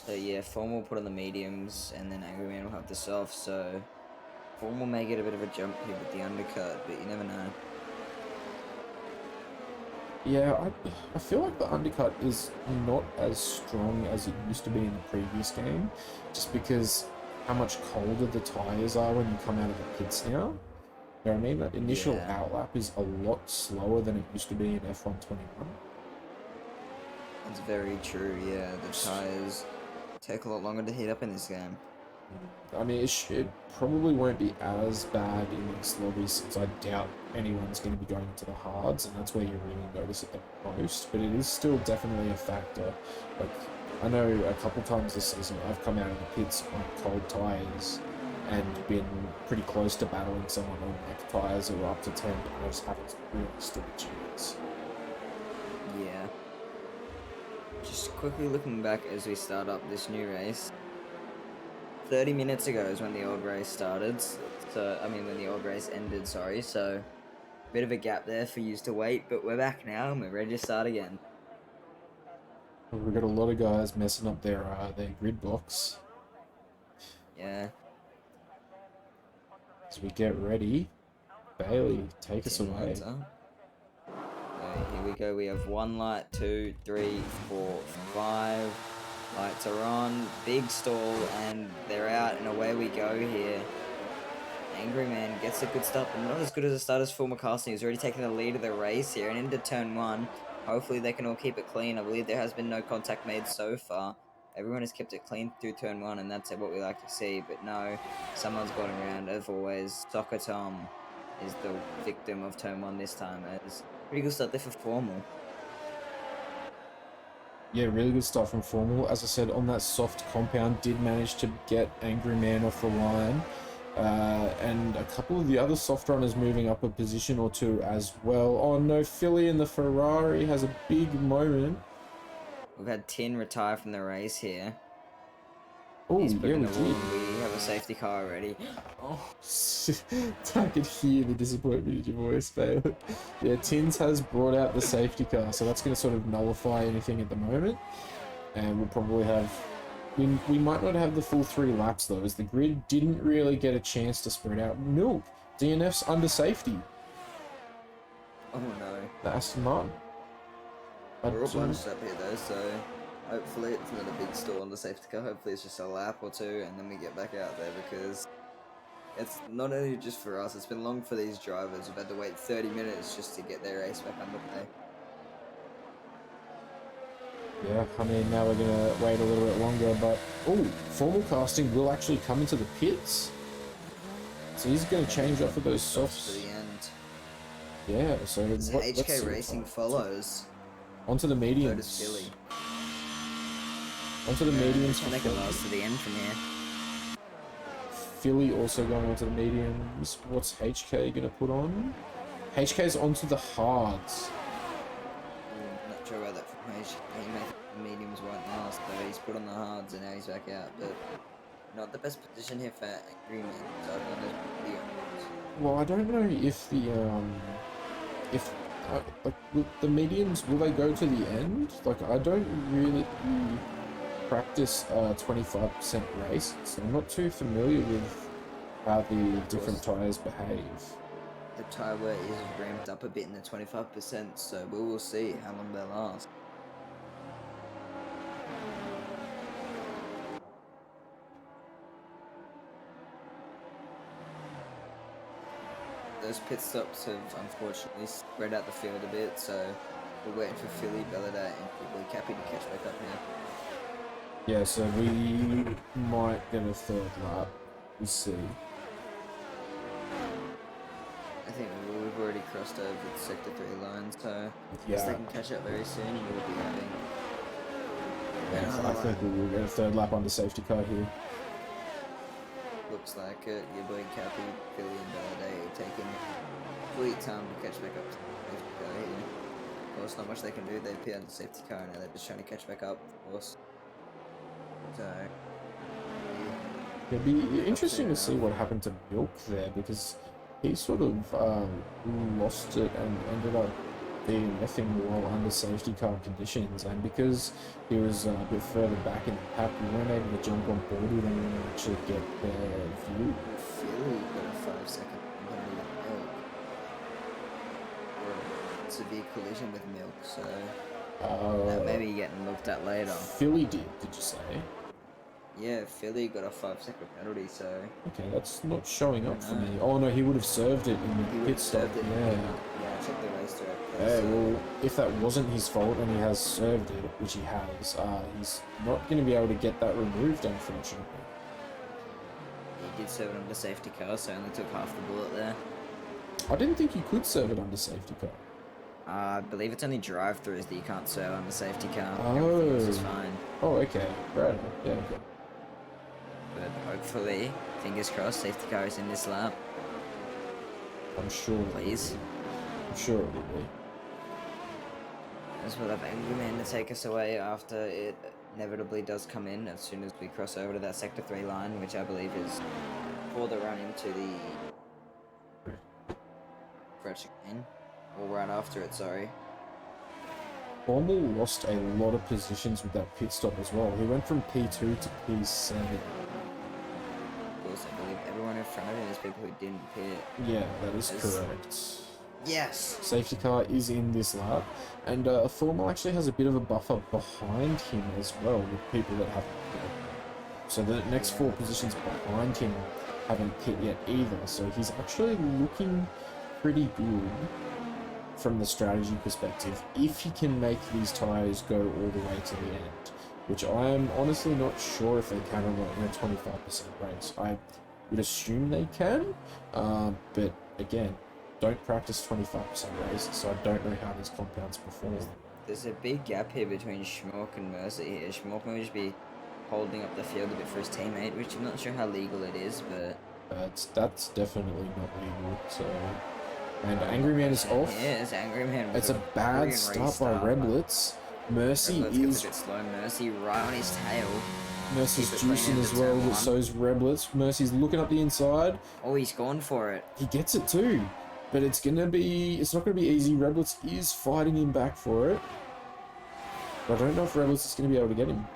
So yeah, Form will put on the mediums, and then Angry Man will have the soft. So Form will may get a bit of a jump here with the undercut, but you never know. Yeah, I feel like the undercut is not as strong as it used to be in the previous game, just because how much colder the tyres are when you come out of the pits now. You know what I mean? That initial outlap is a lot slower than it used to be in F121. That's very true, yeah. The tyres take a lot longer to heat up in this game. I mean, it probably won't be as bad in these lobbies, since I doubt anyone's going to be going into the hards, and that's where you really notice it the most, but it is still definitely a factor. Like, I know a couple times this season I've come out of the pits on cold tyres and been pretty close to battling someone on like tyres that were up to 10, and I just haven't really stood a chance. Yeah. Just quickly looking back as we start up this new race. 30 minutes ago is when the old race started. So, I mean, when the old race ended, sorry. So, bit of a gap there for you to wait, but we're back now and we're ready to start again. We've got a lot of guys messing up their grid blocks. Yeah. As we get ready, Bailey, take us 10 away. lights up. Here we go. We have 1 light, 2, 3, 4, 5. Lights are on. Big stall, and they're out, and away we go here. Angry Man gets a good start, but not as good as a start as Full McCasting. He's already taken the lead of the race here and into turn 1. Hopefully they can all keep it clean. I believe there has been no contact made so far. Everyone has kept it clean through turn 1, and that's what we like to see. But no, someone's gone around. As always, Soccer Tom is the victim of turn 1 this time. As pretty good start there for Formal. Yeah, really good stuff from Formal. As I said, on that soft compound, did manage to get Angry Man off the line. And a couple of the other soft runners moving up a position or two as well. Oh no, Philly in the Ferrari has a big moment. We've had Tin retire from the race here. Oh, He's put yeah, in we a did. wall. We have a safety car already. Oh, I could hear the disappointment in your voice, Bailey. Yeah, Tins has brought out the safety car, so that's going to sort of nullify anything at the moment. And we'll probably have... We might not have the full 3 laps, though, as the grid didn't really get a chance to spread out. Milk, DNF's under safety. Oh no. The Aston Martin. We're all bunched up here though, so hopefully it's not a big stall on the safety car. Hopefully it's just a lap or 2 and then we get back out there, because it's not only just for us, it's been long for these drivers. We've had to wait 30 minutes just to get their race back underway. Yeah, I mean, now we're going to wait a little bit longer, but... Oh, Formal Casting will actually come into the pits. So he's going to change off of those softs. To the end. Yeah, so... As HK Racing follows. Onto the mediums. So does Philly. Onto the mediums. Can they can last to the end from here. Philly also going onto the mediums. What's HK going to put on? HK's onto the hards. Not sure about that from HK. He made the mediums won't last, though. He's put on the hards and now he's back out. But not the best position here for Angry Man. So I don't know those mediums. Well, I don't know if the like with the mediums, will they go to the end? Like, I don't really practice 25% race, so I'm not too familiar with how the different tyres behave. The tyre wear is ramped up a bit in the 25%, so we will see how long they last. Those pit stops have unfortunately spread out the field a bit, so we're waiting for Philly, Belladette, and Quickly Cappy to catch back up now. Yeah, so we might get a 3rd lap. We'll see. I think we've already crossed over the Sector 3 line, so Yeah. if they can catch up very soon, and we'll be having... Yeah, I think we will get a 3rd lap on the safety car here. Looks like it. Your boy Cappy, Philly, and Belladette are taking sweet time to catch back up to the safety car here. course, not much they can do. They appear on the safety car now. They're just trying to catch back up, of course. So, It'd be interesting to see what happened to Milk there, because he sort of lost it and ended up DNFing while under safety car conditions, and because he was a bit further back in the pack, we weren't able to jump on board with him and actually get their view. Philly got a 5-second penalty with Milk. Or a severe collision with Milk, so that may be getting looked at later. Philly did you say? Yeah, Philly got a 5-second penalty, so Okay, that's not showing up for me. Oh no, he would have served it in the pit stop. served it. Yeah. Yeah, I checked the race directly. Yeah, so- well, if that wasn't his fault and he has served it, which he has, he's not going to be able to get that removed, unfortunately. He did serve it under safety car, so only took half the bullet there. I didn't think you could serve it under safety car. I believe it's only drive-throughs that you can't serve under safety car. Oh. Everything else is fine. Oh, okay. Right. Yeah, okay. But hopefully, fingers crossed, safety car is in this lap. I'm sure. Please. I'm sure it will be. As we'll have Angry Man to take us away after it inevitably does come in as soon as we cross over to that Sector 3 line, which I believe is for the run into the French chicane. Or right after it, sorry. Formal lost a lot of positions with that pit stop as well. He went from P2 to P7. Of course, I believe everyone in front of him is people who didn't pit. Yeah, that is Yes. correct. Yes! Safety car is in this lap, and Formal actually has a bit of a buffer behind him as well with people that haven't pit. So the next 4 positions behind him haven't pit yet either, so he's actually looking pretty good from the strategy perspective if he can make these tyres go all the way to the end, which I am honestly not sure if they can or not in a 25% race. I would assume they can, but again, don't practice 25% races, so I don't know how these compounds perform. There's a big gap here between Schmork and Mercer here. Schmork may just be holding up the field a bit for his teammate, which I'm not sure how legal it is, but... That's definitely not legal, so... And Angry Man is off. Yeah, it's Angry Man. It's a bad start by Reblitz. Mercy Reblitz gets is... a bit slow. Mercy right on his tail. Mercy's Keep it clean juicing into as well, turn but one. so's Reblitz. Mercy's looking up the inside. Oh, he's gone for it. He gets it too. But it's not gonna be easy. Reblitz is fighting him back for it. But I don't know if Reblitz is gonna be able to get him.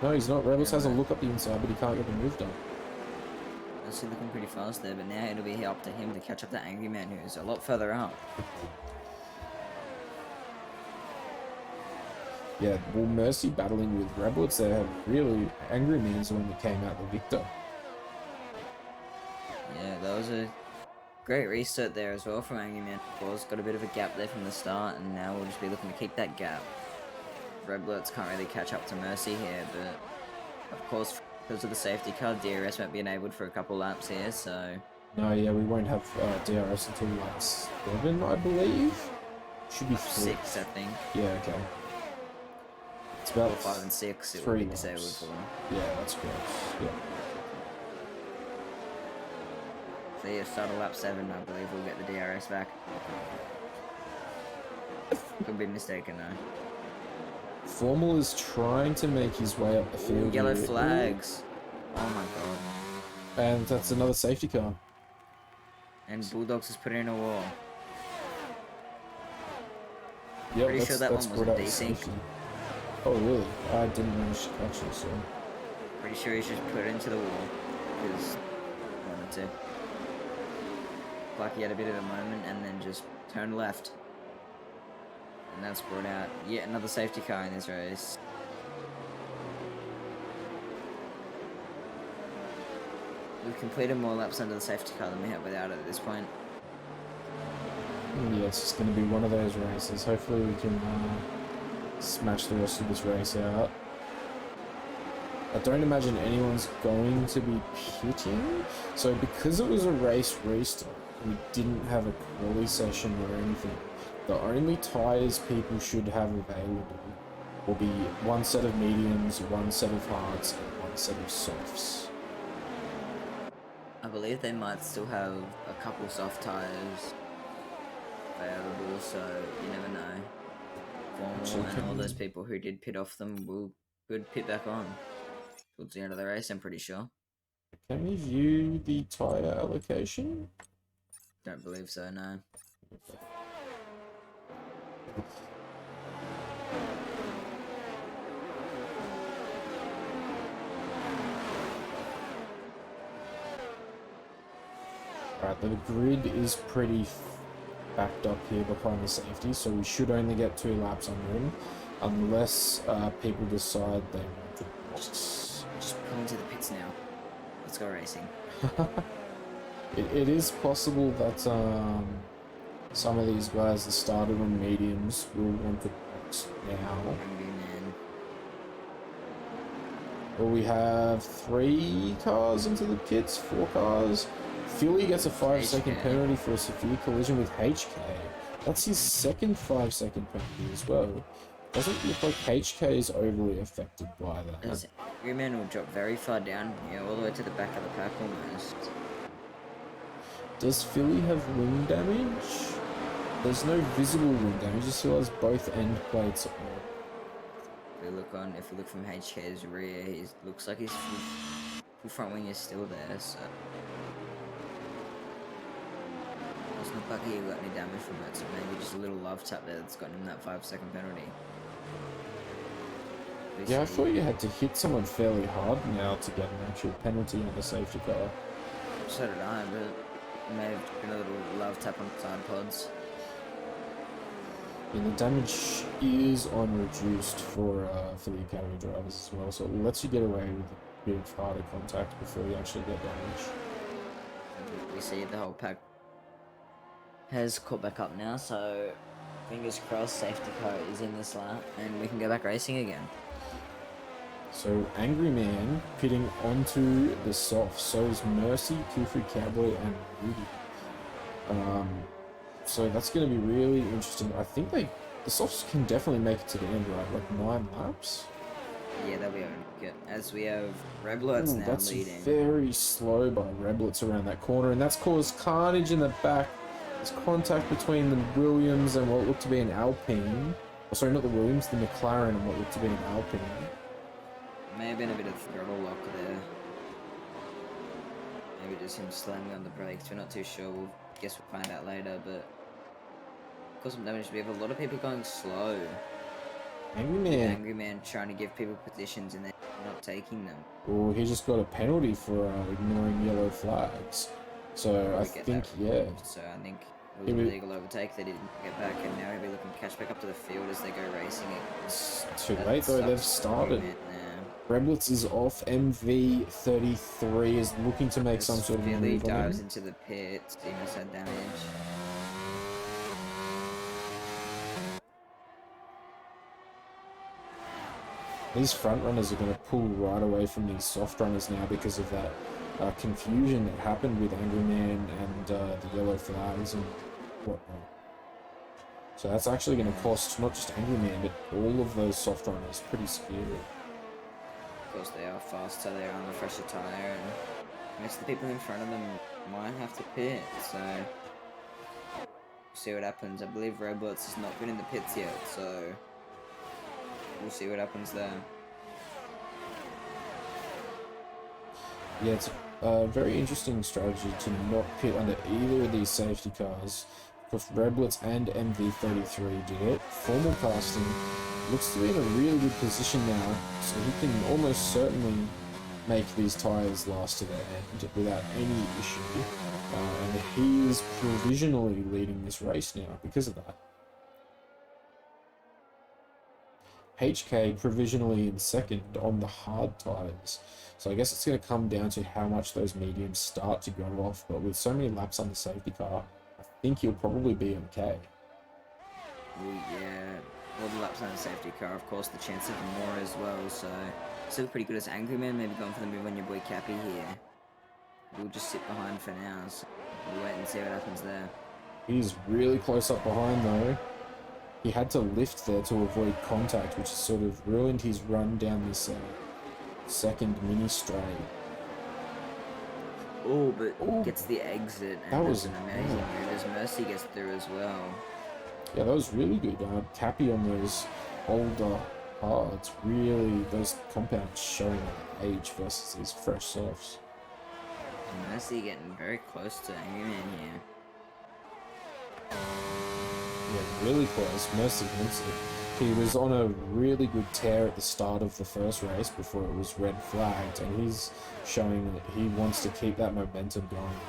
No, he's not. Reblitz has a look up the inside, but he can't get the move done. Mercy looking pretty fast there, but now it'll be up to him to catch up to Angry Man, who's a lot further up. Yeah, well, Mercy battling with Reblitz there, really, Angry Man's the one that came out the victor. Yeah, that was a great reset there as well from Angry Man. Of course, got a bit of a gap there from the start, and now we'll just be looking to keep that gap. Reblitz can't really catch up to Mercy here, but of course, because of the safety car, DRS won't be enabled for a couple laps here, so... No, yeah, we won't have DRS until lap 7, I believe. Should be 3. 6, I think. Yeah, okay. It's about 4, 5, and 6, it will 3 be disabled laps. for them. Yeah, that's correct. Yeah. So yeah, start of lap 7, I believe we'll get the DRS back. Could be mistaken though. Formal is trying to make his way up the Ooh, field. yellow here. flags. Oh my god. And that's another safety car. And Bulldogs has put in a wall. Yep, Pretty sure that one was brought a out desync. safety. Oh really? I didn't manage to catch it, so... Pretty sure he's just put it into the wall. Because he wanted to. Like he had a bit of a moment and then just turned left. And that's brought out yet another safety car in this race. We've completed more laps under the safety car than we have without it at this point. Yeah, it's just going to be one of those races. Hopefully we can smash the rest of this race out. I don't imagine anyone's going to be pitting. So because it was a race restart, we didn't have a quali session or anything. The only tyres people should have available will be one set of mediums, one set of hards, and one set of softs. I believe they might still have a couple soft tyres available, so you never know. Formal and all those people who did pit off them could pit back on towards the end of the race, I'm pretty sure. Can we view the tyre allocation? Don't believe so, no. Right, the grid is pretty backed up here behind the safety, so we should only get 2 laps under him, unless people decide they want to box. Just pull into the pits now. Let's go racing. It is possible that some of these guys that started on mediums will want to box now. Hungry man. Well, we have 3 cars into the pits, 4 cars. Philly gets a 5-second HK. penalty for a severe collision with HK. That's his second 5-second penalty as well. Doesn't look like HK is overly affected by that. As Hungry man will drop very far down here, all the way to the back of the pack almost. Does Philly have wing damage? There's no visible wing damage, he still has both end plates on. If we look from HK's rear, he looks like his full front wing is still there, so doesn't look like he got any damage from it, so maybe just a little love tap there that's gotten him that 5-second penalty. Yeah, I thought you had to hit someone fairly hard now to get an actual penalty on the safety car. So did I, but it may have been a little love tap on side pods. Yeah, the damage is on reduced for the academy drivers as well, so it lets you get away with a bit of harder contact before you actually get damage. We see the whole pack has caught back up now, so fingers crossed safety car is in this lap and we can go back racing again. So Angry Man pitting onto the softs, so is Mercy, Kufu Cowboy, and Rudy. So that's going to be really interesting. I think the softs can definitely make it to the end, right? Like 9 laps? Yeah, they'll be able to get, as we have Reblots now that's leading. Very slow by Reblets around that corner, and that's caused carnage in the back. There's contact between the Williams and what looked to be an Alpine. Oh, sorry, not the Williams, the McLaren and what looked to be an Alpine. May have been a bit of throttle lock there. Maybe just him slamming on the brakes. We're not too sure. Guess we'll find out later, but caused some damage. We have a lot of people going slow. Angry Man trying to give people positions and they're not taking them. Oh, he just got a penalty for ignoring yellow flags. So I think, yeah. So I think it was a legal overtake. They didn't get back, and now he'll be looking to catch back up to the field as they go racing. It's too late though. They've started. Reblitz is off. MV33 is looking to make some sort of move. Dives into the pits. He must have damage. These front runners are going to pull right away from these soft runners now because of that confusion that happened with Angry Man and the yellow flags and whatnot. So that's actually going to cost not just Angry Man, but all of those soft runners pretty severely. Of course, they are faster, they're on the fresher tyre, and most of the people in front of them might have to pit, so we'll see what happens. I believe Robots has not been in the pits yet, so we'll see what happens there. Yeah, it's a very interesting strategy to not pit under either of these safety cars. Because Reblitz and MV33 did it. Formal casting looks to be in a really good position now, so he can almost certainly make these tyres last to their end without any issue. And he is provisionally leading this race now because of that. HK provisionally in second on the hard tyres. So I guess it's going to come down to how much those mediums start to go off, but with so many laps on the safety car, I think he'll probably be okay. Well, yeah, all the laps on the safety car, of course, the chance of more as well, so still pretty good as Angry Man, maybe going for the move on your boy Cappy here. We'll just sit behind for now, so we'll wait and see what happens there. He's really close up behind though. He had to lift there to avoid contact, which has sort of ruined his run down this second mini straight. Oh, but gets the exit and that does was an amazing move as Mercy gets through as well. Yeah, that was really good. Cappy on those older hards, really, those compounds showing age versus these fresh softs. And Mercy getting very close to Angry Man here. Yeah, really close. Mercy wants it. He was on a really good tear at the start of the first race before it was red flagged, and he's showing that he wants to keep that momentum going.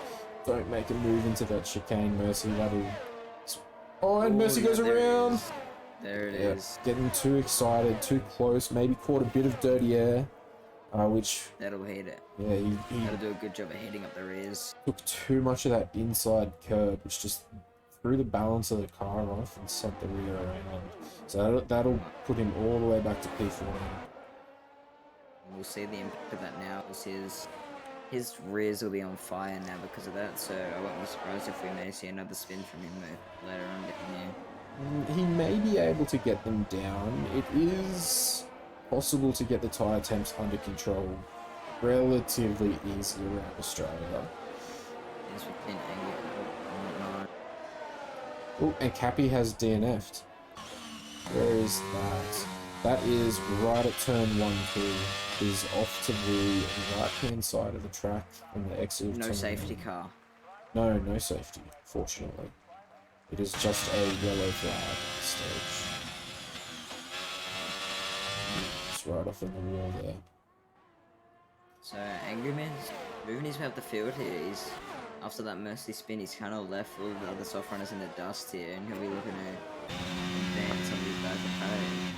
Don't make a move into that chicane, Mercy. That'll... Oh, and Mercy goes around! There it is. Getting too excited, too close, maybe caught a bit of dirty air, which... That'll hit it. Yeah, he That'll do a good job of hitting up the rears. took too much of that inside curb, which just threw the balance of the car off and sent the rear around. So that'll put him all the way back to P4. We'll see the impact of that now, as his rears will be on fire now because of that, so I won't be surprised if we may see another spin from him later on down here. He may be able to get them down. It is possible to get the tyre temps under control relatively easy around Australia. As we've been angry and whatnot. Oh, and Cappy has DNF'd. Where is that? That is right at turn 1-2. Is off to the right-hand side of the track on the exit of No turn safety 1. car. No safety, fortunately. It is just a yellow flag at this stage. It's right off in the wall there. So Angry Man's moving his way up the field here. He's after that Mercy spin, he's kind of left all the other soft runners in the dust here, and he'll be looking to advance some of these guys at home.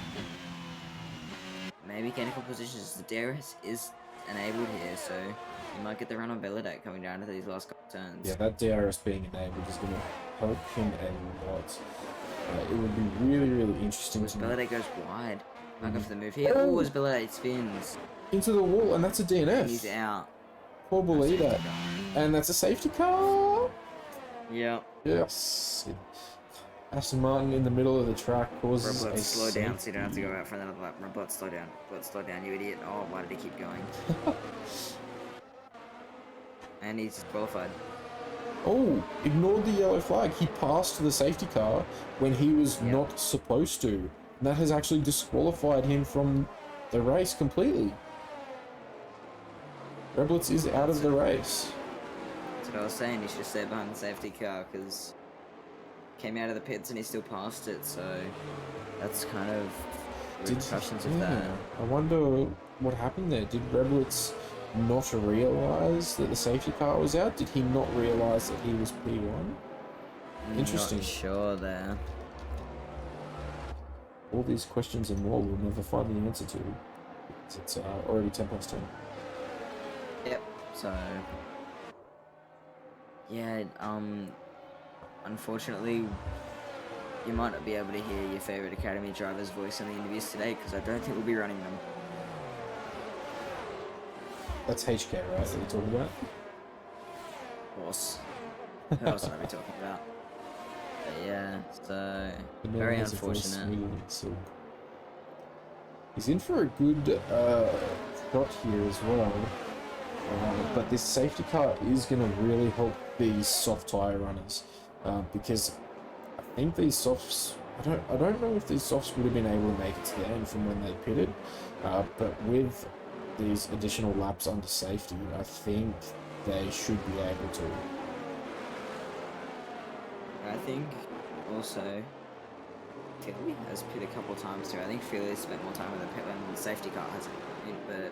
Maybe gain a couple positions. The DRS is enabled here, so you might get the run on Belladat coming down to these last couple turns. Yeah, that DRS being enabled is going to help him a lot. It would be really, really interesting to know. Belladat goes wide. Might go for the move here. Oh, as Belladat spins. Into the wall, and that's a DNF. And he's out. Poor believe that. And that's a safety car. Yep. Yes. Aston Martin in the middle of the track causes Robot, a slow down so you don't have to go out for another lap. Robot, slow down. Robot, slow down, you idiot. Oh, why did he keep going? And he's disqualified. Oh, ignored the yellow flag. He passed the safety car when he was not supposed to. And that has actually disqualified him from the race completely. Reblitz is out of the race. That's what I was saying. He should stay behind the safety car because came out of the pits and he still passed it. So that's kind of repercussions of that. I wonder what happened there. Did Reblitz not realise that the safety car was out? Did he not realise that he was P1? Interesting. Not sure there. All these questions and more we'll never find the answer to. It's already 10 past 10. Yep. So yeah, unfortunately, you might not be able to hear your favourite Academy driver's voice in the interviews today because I don't think we'll be running them. That's HK, right? That you're talking about? Of course. Who else would I be talking about? But yeah, so very unfortunate. He's in for a good shot here as well. But this safety car is going to really help these soft tyre runners because I think these softs, I don't know if these softs would have been able to make it to the end from when they pitted, but with these additional laps under safety, I think they should be able to. I think also Philly has pit a couple times too. I think Philly spent more time with the pit when the safety car hasn't, but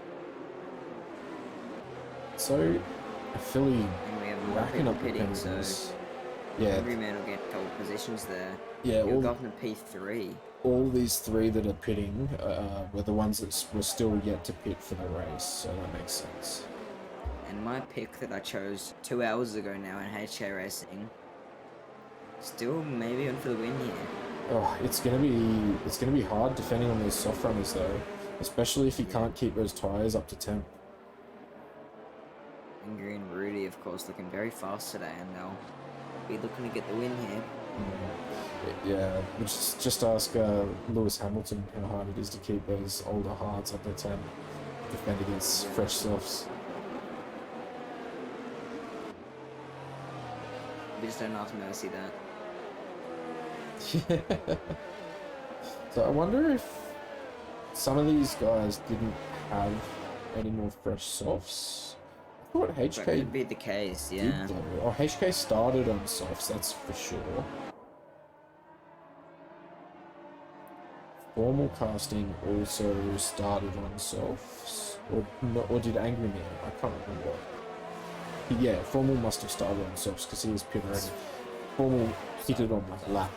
so Philly and we have more racking people up pitting, so penalties. Yeah, every man will get a couple positions there. yeah. You'll go up in P3. All these three that are pitting were the ones that were still yet to pit for the race, so that makes sense. And my pick that I chose 2 hours ago now in HK Racing, still maybe on for the win here. Oh, it's gonna be hard defending on these soft runners though, especially if you can't keep those tyres up to temp. And Green Rudy, of course, looking very fast today, and they'll be looking to get the win here. Yeah, just ask Lewis Hamilton how hard it is to keep those older hards up to temp, defend against fresh softs. We just don't ask Mercy that. Yeah. So I wonder if some of these guys didn't have any more fresh softs. I thought That HK could be the case, yeah. did though. Or HK started on softs, that's for sure. Formal casting also started on softs. Or did Angry Man? I can't remember. Yeah, Formal must have started on softs because he was pit ready. Formal hit it on like lap.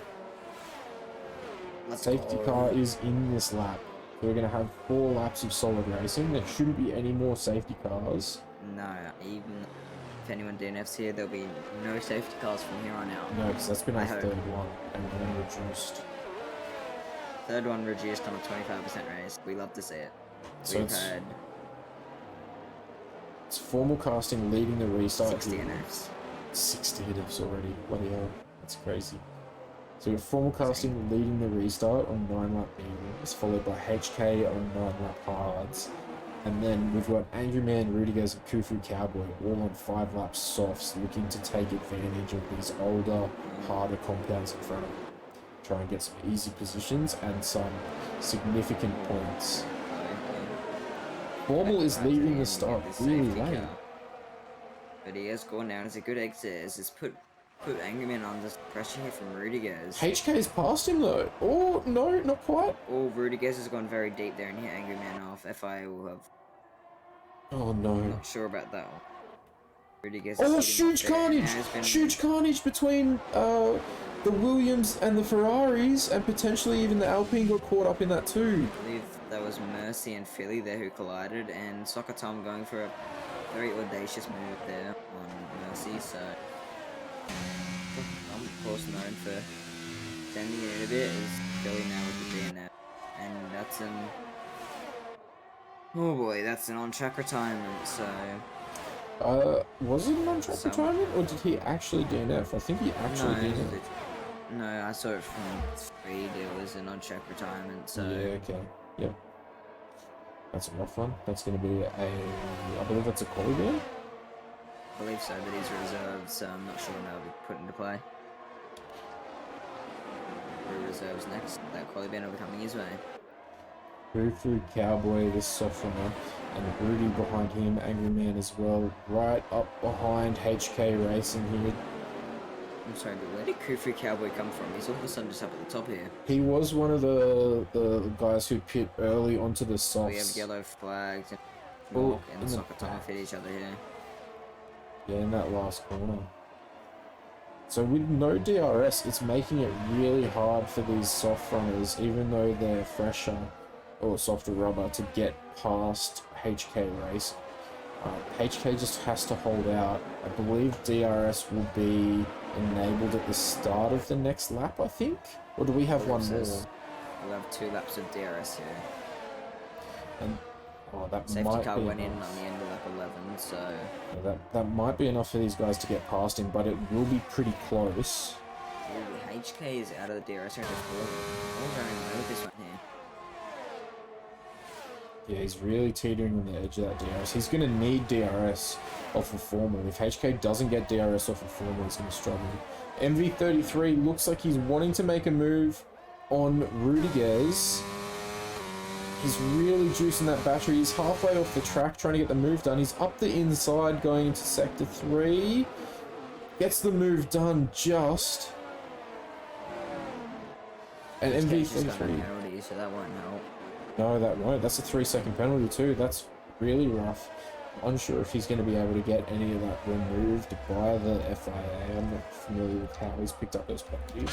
Safety car is in this lap. So we're going to have 4 laps of solid racing. There shouldn't be any more safety cars. No, even if anyone DNFs here, there'll be no safety cars from here on out. No, because that's been our I hope. third one and one reduced. Third one reduced on a 25% race. We love to see it. So We've it's- had It's Formal casting leading the restart. 60 here. DNFs. 60 DNFs already. Bloody hell. That's crazy. So we've Formal casting leading the restart on 9-lap mediums, followed by HK on 9-lap hards. And then we've got Angry Man, Rudigers, and Kufu Cowboy all on 5-lap softs, looking to take advantage of these older, harder compounds in front of them. Try and get some easy positions and some significant points. Formal is leading the start really late. But he has gone down. It's a good exit. It's just put Angry Man under pressure here from Rudigers. HK's passed him though. Oh, no, not quite. Oh, Rudigers has gone very deep there and hit Angry Man off. FIA will have. Oh no. Not sure about that one. Rudigers Oh, is hitting huge off there, and carnage! has been- Huge carnage between the Williams and the Ferraris, and potentially even the Alpine got caught up in that too. I believe that was Mercy and Philly there who collided, and Soccer Tom going for a very audacious move there on Mercy, so I'm of course known for sending it in a bit as Philly now with the DNF, and that's an oh boy, that's an on-track retirement, so Was it an on-track So- retirement, or did he actually DNF? I think he actually DNF. no, I saw it from Speed, it was an on-track retirement, so Yeah, okay. Yeah. That's a rough one. That's going to be I believe that's a quali ban? I believe so, but he's reserved, so I'm not sure when that'll be put into play. Who reserves next? That quali ban will be coming his way. Through Cowboy, this soft runner, and Rudy behind him, Angry Man as well, right up behind HK Racing here. I'm sorry, but where did Kufu Cowboy come from? He's all of a sudden just up at the top here. He was one of the guys who pit early onto the We have softs. yellow flags, and Oh, Mork in and the Soccer Tom back. hit each other here. Yeah, in that last corner. So with no DRS, it's making it really hard for these soft runners, even though they're fresher or softer rubber, to get past HK Race. HK just has to hold out. I believe DRS will be enabled at the start of the next lap, I think? Or do we have one more? We'll have 2 laps of DRS here. And that Safety might car be went in enough. on the end of lap 11, so That might be enough for these guys to get past him, but it will be pretty close. ooh, HK is out of the DRS range. We're running away with this one here. Yeah, he's really teetering on the edge of that DRS. He's going to need DRS off of Formal. If HK doesn't get DRS off of Formal, he's going to struggle. MV33 looks like he's wanting to make a move on Rudigers. He's really juicing that battery. He's halfway off the track trying to get the move done. He's up the inside going into Sector 3. Gets the move done just. And HK's just got a MV33. penalty, so that won't help. No, that won't. That's a 3-second penalty too. That's really rough. Unsure if he's going to be able to get any of that removed by the FIA. I'm not familiar with how he's picked up those penalties.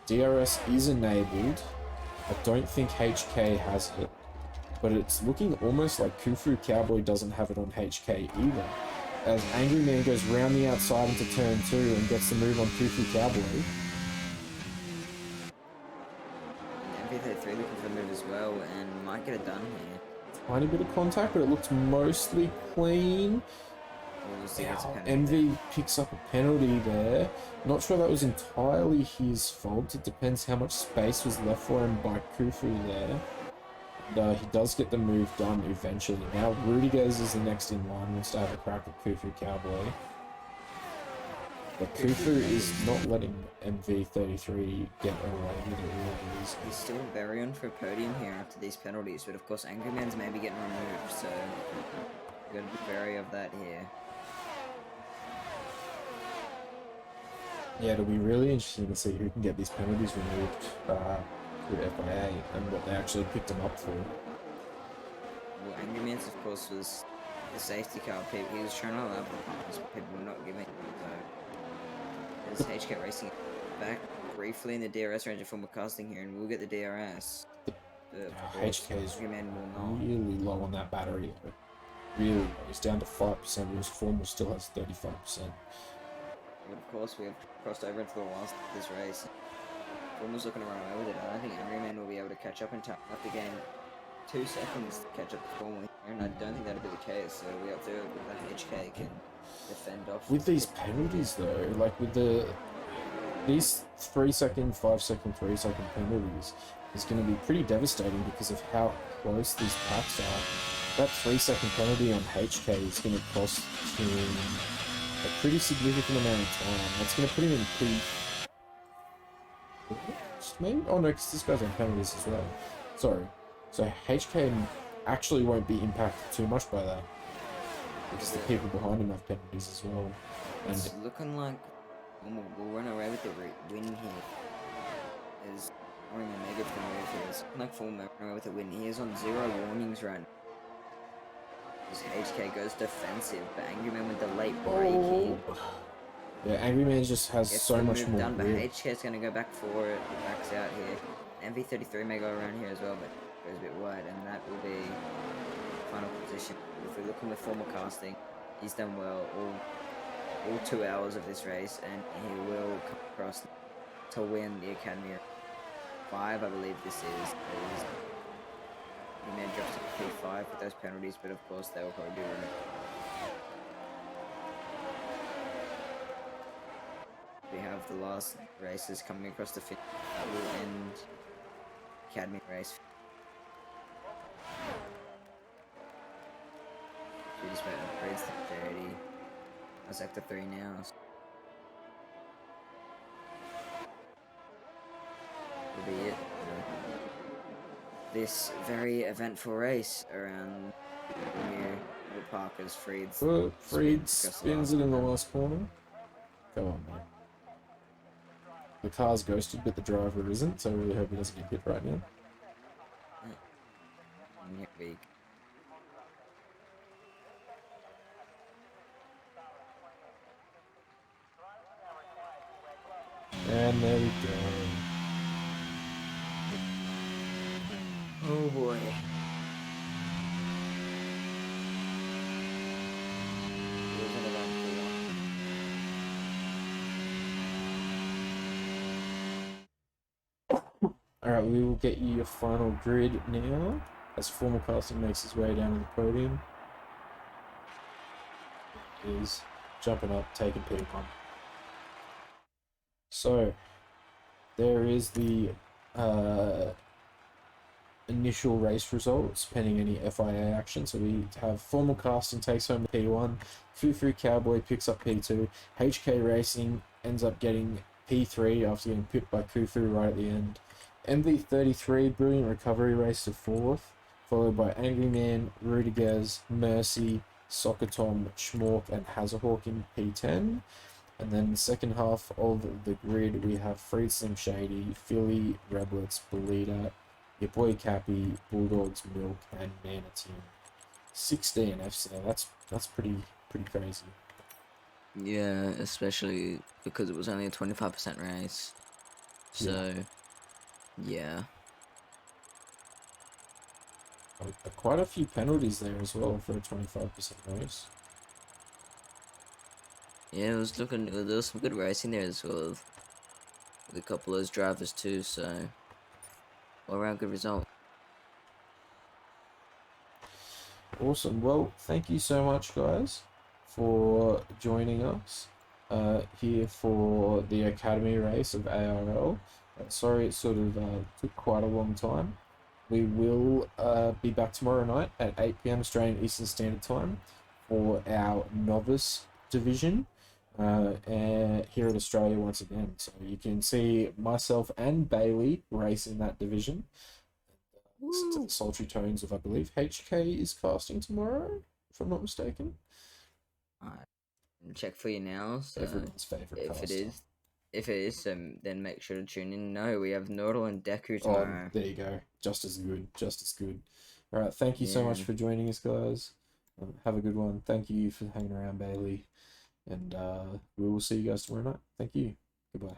DRS is enabled. I don't think HK has it, but it's looking almost like Kufu Cowboy doesn't have it on HK either. As Angry Man goes round the outside into turn 2 and gets the move on Kufu Cowboy. MV33 looking for the move as well, and might get it done here. Tiny bit of contact, but it looks mostly clean. We'll see if it's a penalty MV picks up a penalty there. Not sure that was entirely his fault. It depends how much space was left for him by Kufu there. And he does get the move done eventually. Now Rudigers is the next in line. Wants to have a crack at Kufu Cowboy. But Kufu is not letting MV33 get away with it really easily. He's still very on for a podium here after these penalties, but of course Angry Man's maybe getting removed, so we've got to be wary of that here. Yeah, it'll be really interesting to see who can get these penalties removed with FIA and what they actually picked them up for. Well, Angry Man's of course was the safety car. He was trying to allow the people were not giving. So there's HK Racing back briefly in the DRS range of former casting here, and we'll get the DRS. HK is Angry Man will not. really low on that battery. Really low. He's down to 5%, whereas Formal still has 35%. But of course, we have crossed over into the last of this race. Formal's looking to run away with it. I don't think Angry Man will be able to catch up in time. Have to gain 2 seconds to catch up to Formal here, and I don't think that'll be the case. So we have to the HK can defend off. With these penalties though, like with these 3 second, 5 second, 3 second penalties is going to be pretty devastating because of how close these packs are. That 3 second penalty on HK is going to cost him a pretty significant amount of time. That's going to put him in pretty... Maybe? Oh no, because this guy's on penalties as well. Sorry. So HK actually won't be impacted too much by that. Because the people behind him have penalties as well. And It's looking like we'll run away with the win here. As Angry Man may get the move here. It's looking like Formal run away with the win. He is on 0 warnings right now. As HK goes defensive, but Angry Man with the late braking. yeah, Angry Man just has Gets so the much move more done, but grip. HK's going to go back for it. Backs out here. MV33 may go around here as well, but goes a bit wide, and that will be final position. If we look on the formal casting, he's done well all 2 hours of this race, and he will come across to win the Academy 5, I believe this is. He may drop to P5 with those penalties, but of course they will probably be removed. We have the last races coming across the finish. That will end Academy race. We just went upgrades to 30. That's sector 3 now. Will be it. This very eventful race around near the park as Freed's. Freed spins it in the last corner. Go on, man. The car's ghosted, but the driver isn't, so I really hope he doesn't get hit right now. Big. And there we go. Oh boy. Alright, we will get you your final grid now, as Formal Casting makes his way down to the podium. He is jumping up, taking P1. So, there is the initial race results, pending any FIA action. So we have Formal Casting takes home the P1, Fufu Cowboy picks up P2, HK Racing ends up getting P3 after getting pipped by Kufu right at the end. MV33 Brilliant Recovery race to 4th, followed by Angry Man, Rudiges, Mercy, Soccer Tom, Schmork and Hazahawk in P10. And then the second half of the grid we have Freed Slim Shady, Philly, Reblets, Belita, your boy Cappy, Bulldogs, Milk and Manatee. 6 DNFs there, that's pretty crazy. Yeah, especially because it was only a 25% race. So, yeah. Quite a few penalties there as well for a 25% race. Yeah, there was some good racing there as well with a couple of those drivers too, so all around good result. Awesome. Well, thank you so much, guys, for joining us here for the Academy race of ARL. Sorry it sort of took quite a long time. We will be back tomorrow night at 8 PM Australian Eastern Standard Time for our novice division. and here in Australia once again. So you can see myself and Bailey race in that division. Listen to the sultry tones of, I believe, HK is casting tomorrow, if I'm not mistaken. Alright, check for you now. So Everyone's favourite if caster. if it is, then make sure to tune in. No, we have Nordal and Deku Oh, tomorrow. there you go. Just as good. Just as good. All right. Thank you so much Yeah. for joining us, guys. Have a good one. Thank you for hanging around, Bailey. And we will see you guys tomorrow night. Thank you. Goodbye.